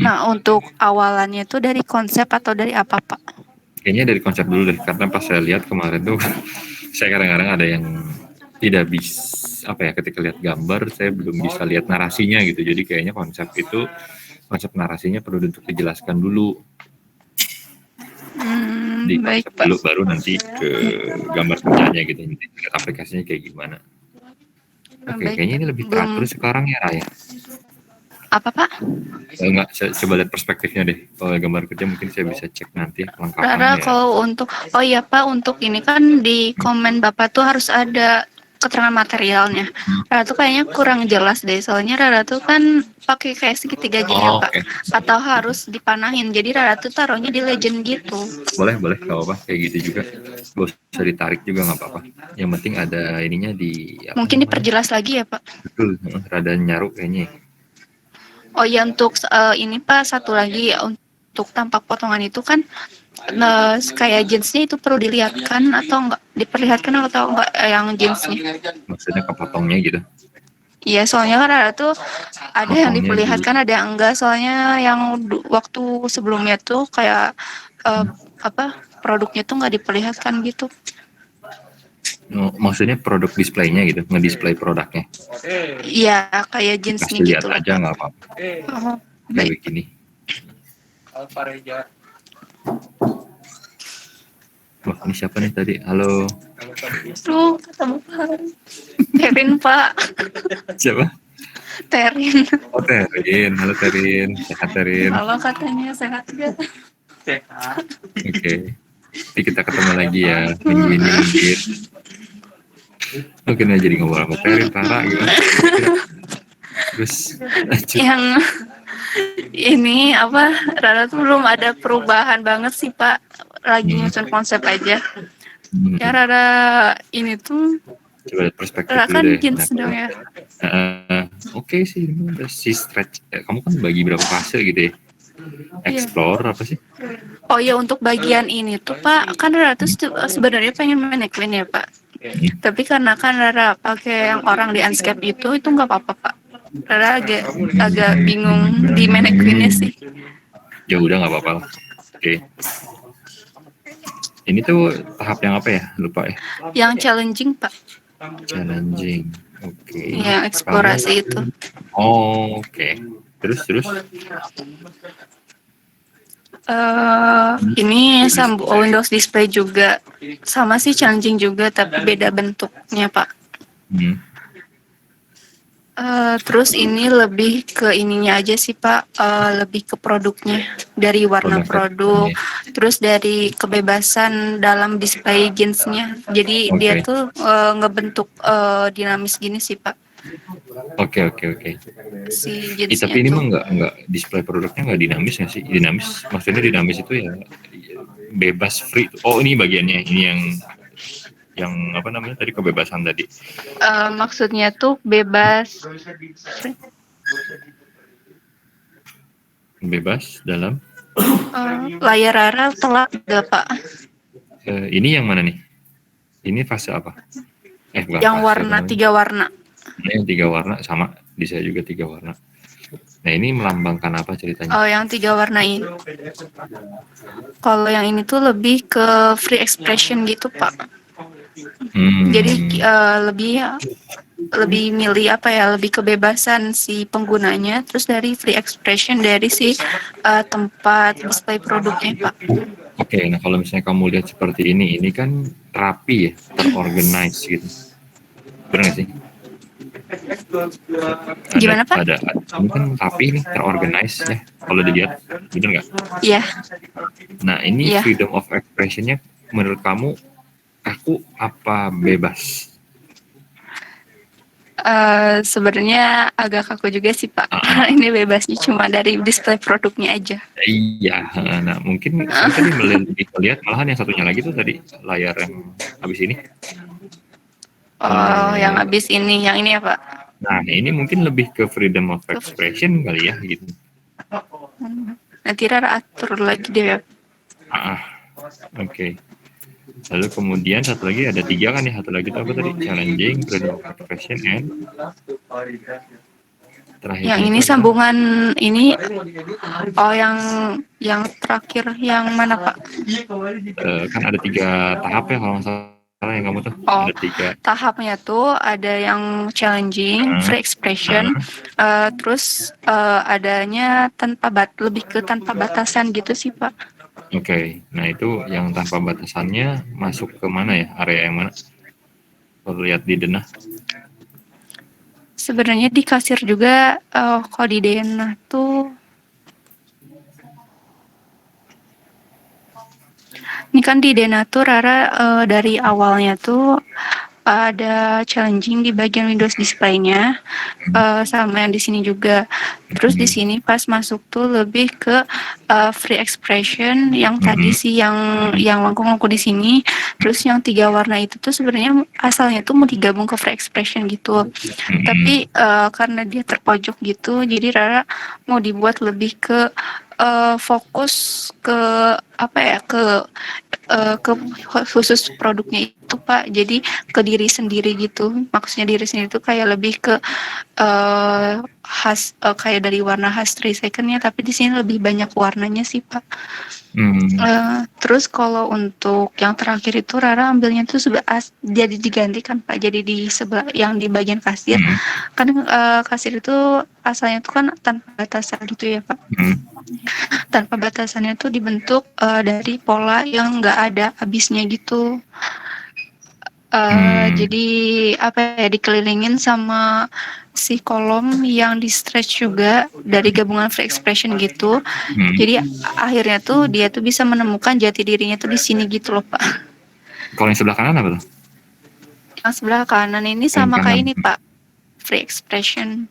Nah, untuk awalannya itu dari konsep atau dari apa, Pak? Kayaknya dari konsep dulu deh, karena pas saya lihat kemarin tuh Saya kadang-kadang ada yang tidak bisa, apa ya, ketika lihat gambar saya belum bisa lihat narasinya gitu. Jadi kayaknya konsep narasinya perlu untuk dijelaskan dulu. Di Baik konsep Pak. dulu baru nanti ke gambar kerjanya gitu. Aplikasinya kayak gimana. Oke, Baik kayaknya Pak. ini lebih Belum teratur sekarang ya, Raya. apa Pak? Enggak, saya coba lihat perspektifnya deh. Kalau gambar kerja mungkin saya bisa cek nanti Rara kelengkapannya. kalau untuk oh iya Pak, untuk ini kan di komen Bapak tuh harus ada keterangan materialnya. Rara tuh kayaknya kurang jelas deh. Soalnya Rara tuh kan pakai kayak segitiga gini ya Oh, Pak. oke. Atau harus dipanahin. Jadi Rara tuh taruhnya di legend gitu. Boleh, nggak apa-apa. Kayak gitu juga. Gak usah ditarik juga nggak apa-apa. Yang penting ada ininya di apa Mungkin namanya? diperjelas lagi ya Pak. Betul, rada nyaru kayaknya. Oh ya untuk ini Pak, satu lagi untuk tampak potongan itu kan kayak jeansnya itu perlu dilihatkan atau enggak diperlihatkan atau enggak yang jeansnya? Maksudnya kepotongnya gitu. Iya, soalnya kan ada tuh ada yang Potongnya di diperlihatkan, ada yang enggak. Soalnya yang waktu sebelumnya tuh kayak apa produknya tuh nggak diperlihatkan gitu. maksudnya produk displaynya gitu, ngedisplay produknya. Iya, kayak jeansnya Kasih lihat gitu loh aja Pak. nggak apa-apa. Oh, Kayak baik. begini. Wah, ini siapa nih tadi? Halo. Tuh, ketemu Pak. Terin Pak. Siapa? Terin. Oh, Terin. Halo Terin. Sehat Terin. Halo, katanya sehat gak? Oke. Nanti kita ketemu lagi ya minggu ini mungkin. Mungkin aja jadi ngobrol sama Terin, Tara gitu. Terus lanjut. Yang ini apa, Rara tuh belum ada perubahan banget sih Pak. Lagi nyusun konsep aja. Ya Rara ini tuh Coba lihat perspektif Rara dulu kan deh. jeans dong ya. Oke sih, ini udah si stretch. Kamu kan bagi berapa fase gitu ya? Explore apa sih? Oh ya, untuk bagian ini tuh Pak, kan Rara tuh sebenarnya pengen mannequin ya Pak. Tapi karena kan Rara pakai yang orang di Unscape itu nggak apa-apa Pak. Rara agak bingung di mannequinnya sih. Ya udah nggak apa-apa lah. Oke. Ini tuh tahap yang apa ya? Lupa ya. Yang challenging Pak. Challenging. Oke. Yang eksplorasi itu. Oh, oke. Terus. Ini Windows Display juga sama sih, challenging juga tapi beda bentuknya Pak. Terus ini lebih ke ininya aja sih Pak, lebih ke produknya, dari warna produk, terus dari kebebasan dalam display jeansnya. Jadi dia tuh ngebentuk dinamis gini sih Pak. Oke. Si jeansnya Tapi ini tuh. mah nggak display produknya nggak dinamis nggak sih? Dinamis, maksudnya dinamis itu ya bebas free. Oh, ini bagiannya, ini yang apa namanya tadi, kebebasan tadi. Maksudnya tuh bebas Dalam layar Rara telat gak Pak? ini yang mana nih? Ini fase apa? Bukan Yang fase, warna 3 warna. Yang 3 warna sama di saya juga 3 warna. Nah, ini melambangkan apa ceritanya? Oh, yang 3 warna ini. Kalau yang ini tuh lebih ke free expression gitu Pak. Jadi lebih milih apa ya, lebih kebebasan si penggunanya, terus dari free expression dari si tempat display produknya Pak. Oke, nah kalau misalnya kamu lihat seperti ini kan rapi ya, terorganize gitu. Benar nggak sih? Gimana Pak? Ini kan rapi nih, terorganize ya. Kalau dilihat, benar nggak? Iya. Nah, ini freedom of expression-nya menurut kamu kaku apa bebas? Sebenarnya agak kaku juga sih Pak. Ini bebasnya cuma dari display produknya aja. Iya, nah mungkin saya tadi melihat malahan yang satunya lagi tuh tadi layar yang habis ini. Oh, yang habis ini, yang ini ya Pak? Nah, ini mungkin lebih ke freedom of expression kali ya gitu. Nanti Rara atur lagi deh ya. Oke. Lalu kemudian satu lagi ada 3 kan ya, satu lagi itu apa tadi? Challenging, freedom of expression, and terakhir. Yang ini sambungan ini, oh yang terakhir yang mana Pak? Kan ada 3 tahap ya kalau nggak salah. salah yang kamu tuh? Oh, Ada 3. tahapnya tuh ada yang challenging, free expression, terus adanya lebih ke tanpa batasan gitu sih Pak. Oke, nah itu yang tanpa batasannya masuk ke mana ya? Area yang mana? Kalau lihat di denah. Sebenarnya di kasir juga, kalau di denah tuh ini kan di denah tuh Rara dari awalnya tuh ada challenging di bagian Windows display-nya, sama yang di sini juga. Terus di sini pas masuk tuh lebih ke free expression yang tadi sih yang lengkung-lengkung di sini. Terus yang 3 warna itu tuh sebenarnya asalnya tuh mau digabung ke free expression gitu. Tapi karena dia terpojok gitu, jadi Rara mau dibuat lebih ke fokus ke apa ya, ke khusus produknya itu Pak. Jadi ke diri sendiri gitu. Maksudnya diri sendiri itu kayak lebih ke kayak dari warna khas 3 second-nya, tapi di sini lebih banyak warnanya sih Pak. Terus kalau untuk yang terakhir itu Rara ambilnya tuh jadi digantikan Pak, jadi di sebelah yang di bagian kasir. Kan kasir itu asalnya tuh kan tanpa batasan gitu ya Pak. Tanpa batasannya tuh dibentuk dari pola yang nggak ada habisnya gitu. Jadi apa ya, dikelilingin sama si kolom yang di stretch juga dari gabungan free expression gitu. Jadi akhirnya tuh dia tuh bisa menemukan jati dirinya tuh di sini gitu loh Pak. Kalau yang sebelah kanan apa tuh? Yang sebelah kanan ini sama kayak ini Pak, free expression.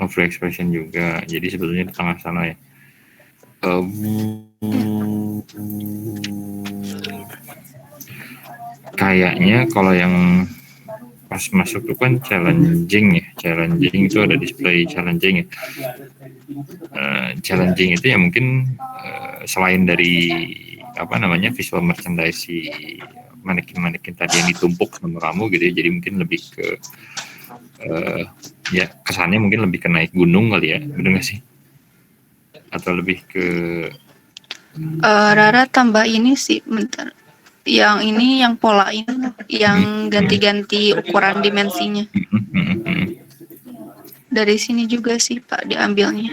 Oh, free expression juga. Jadi sebetulnya di tengah sana ya. Kayaknya kalau yang pas masuk itu kan challenging ya. Challenging itu ada display challenging ya. Challenging itu ya mungkin selain dari apa namanya visual merchandise si manekin tadi yang ditumpuk sama kamu gitu ya. Jadi mungkin lebih ke ya kesannya mungkin lebih ke naik gunung kali ya, bener nggak sih? Atau lebih ke Rara tambah ini sih, bentar. Yang ini yang pola ini yang ganti-ganti ukuran dimensinya. Dari sini juga sih Pak diambilnya.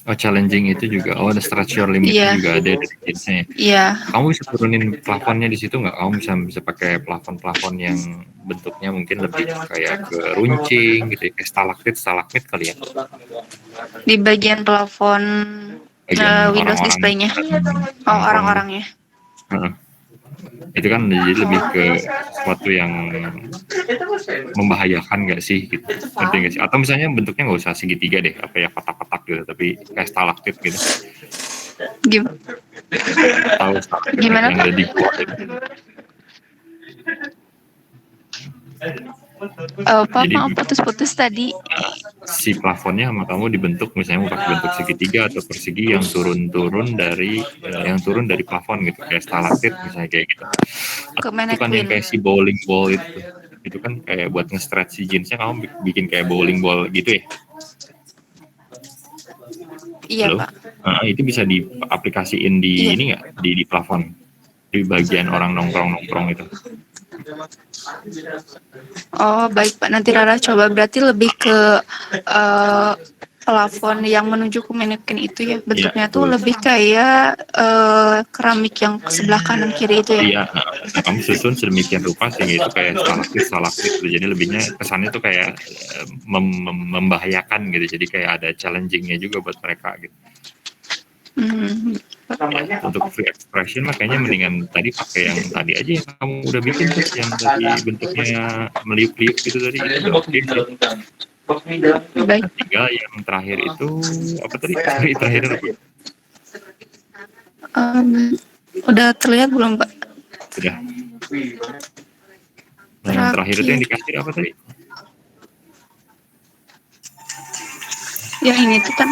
Oh, challenging itu juga. Oh, ada stretch your limit juga ada dari jenisnya. Iya. Kamu bisa turunin plafonnya di situ nggak? Kamu bisa pakai plafon yang bentuknya mungkin lebih kayak ke runcing gitu, kayak stalaktit kali ya? Di bagian plafon Windows display-nya. Oh, orang-orangnya. Itu kan jadi lebih ke sesuatu yang membahayakan nggak sih gitu, ngerti nggak sih? Atau misalnya bentuknya nggak usah segitiga deh, apa ya kotak-kotak gitu, tapi kayak stalaktit gitu. Gimana yang Pak? ada di gua gitu. Maaf putus-putus tadi. Si plafonnya sama kamu dibentuk misalnya mau pakai bentuk segitiga atau persegi yang turun dari plafon gitu, kayak stalaktit misalnya kayak gitu. Itu kan yang kayak si bowling ball itu kan kayak buat nge-stretch si jeansnya, kamu bikin kayak bowling ball gitu ya? Iya Pak. Itu bisa diaplikasiin di ini nggak, di plafon, di bagian orang nongkrong itu. Oh baik Pak, nanti Rara coba. Berarti lebih ke plafon yang menuju ke manekin itu ya, bentuknya tuh lebih kayak keramik yang sebelah kanan kiri itu ya. Iya, kamu susun sedemikian rupa sehingga itu kayak stalaktit gitu. Jadi lebihnya kesannya tuh kayak membahayakan gitu. Jadi kayak ada challengingnya juga buat mereka gitu. Ya, untuk free expression makanya mendingan tadi pakai yang tadi aja yang kamu udah bikin tuh, yang tadi bentuknya meliuk-liuk gitu tadi, itu udah oke sih. Baik. Tinggal yang terakhir itu apa tadi? Terakhir apa? Udah terlihat belum Pak? Sudah. Nah, yang terakhir itu yang dikasih apa tadi? Yang ini tuh kan.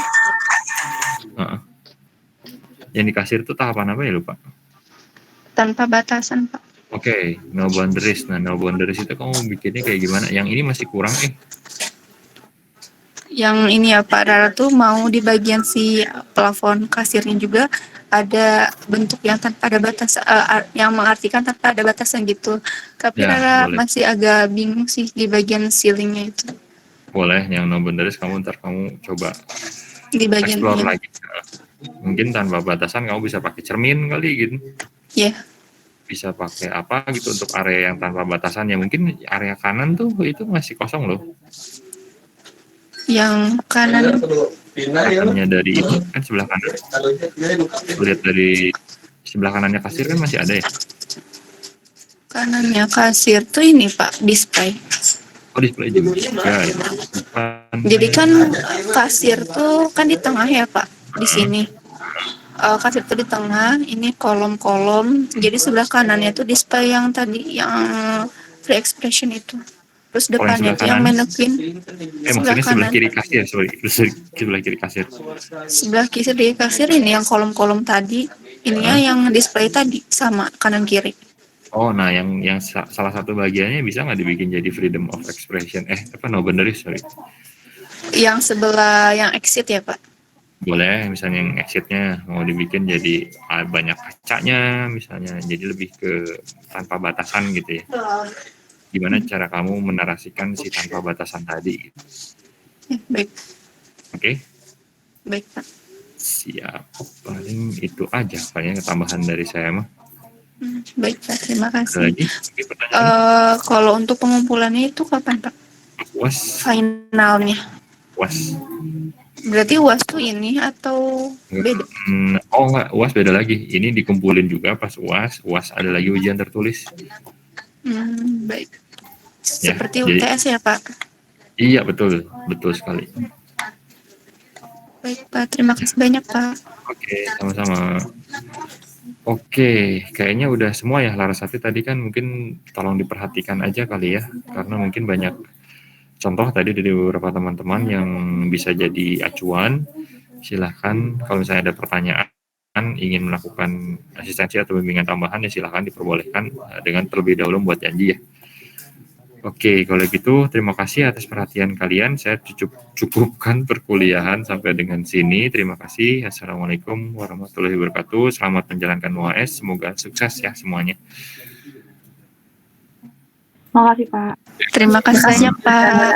Yang di kasir itu tahapan apa ya, lupa? Tanpa batasan Pak. Oke, no boundaries. Nah, no boundaries itu kamu bikinnya kayak gimana? Yang ini masih kurang Yang ini ya Pak, Rara tuh mau di bagian si plafon kasirnya juga ada bentuk yang tanpa ada batas, yang mengartikan tanpa ada batasan gitu. Tapi Ya, Rara boleh. masih agak bingung sih di bagian ceilingnya itu. Boleh, yang no boundaries kamu coba Di bagian explore ini. lagi. Mungkin tanpa batasan kamu bisa pakai cermin kali gitu. Iya. Bisa pakai apa gitu untuk area yang tanpa batasan, ya mungkin area kanan tuh itu masih kosong loh. Yang kanan Kanannya dari itu kan sebelah kanan. Lihat dari sebelah kanannya kasir kan masih ada ya. kanannya kasir tuh ini Pak, display. Oh, display juga ya. Bukan. Jadi kan kasir tuh kan di tengah ya Pak, di sini. Kasir tuh di tengah, ini kolom-kolom. Jadi sebelah kanannya tuh display yang tadi yang free expression itu. Terus Kalau yang depannya sebelah tuh yang kanan? mannequin. Maksudnya sebelah kiri kasir, sebelah kiri kasir. Sebelah kiri kasir ini yang kolom-kolom tadi, ininya yang display tadi sama kanan kiri. Oh, nah yang salah satu bagiannya bisa nggak dibikin jadi freedom of expression? No boundaries, sorry. Yang sebelah yang exit ya Pak? Boleh, misalnya yang exitnya mau dibikin jadi banyak kacanya, misalnya jadi lebih ke tanpa batasan gitu ya. Gimana cara kamu menarasikan si tanpa batasan tadi? Baik. Oke? Baik Pak. Siap. Paling itu aja kayaknya tambahan dari saya mah. Baik Pak, terima Ada kasih. lagi pertanyaan? Kalau untuk pengumpulannya itu kapan Pak? UAS. Finalnya. UAS. Berarti UAS tuh ini atau beda? Oh enggak, UAS beda lagi. Ini dikumpulin juga pas UAS. UAS ada lagi ujian tertulis. Baik. Ya, Seperti jadi, UTS ya Pak? Iya, betul sekali. Baik Pak, terima kasih banyak Pak. Oke, sama-sama. Oke, kayaknya udah semua ya Larasati tadi kan, mungkin tolong diperhatikan aja kali ya, karena mungkin banyak contoh tadi dari beberapa teman-teman yang bisa jadi acuan. Silahkan kalau misalnya ada pertanyaan, ingin melakukan asistensi atau bimbingan tambahan, ya silahkan diperbolehkan dengan terlebih dahulu buat janji ya. Oke, kalau gitu terima kasih atas perhatian kalian. Saya cukupkan perkuliahan sampai dengan sini. Terima kasih. Assalamualaikum warahmatullahi wabarakatuh. Selamat menjalankan UAS. Semoga sukses ya semuanya. Makasih Pak. Terima kasih banyak Pak.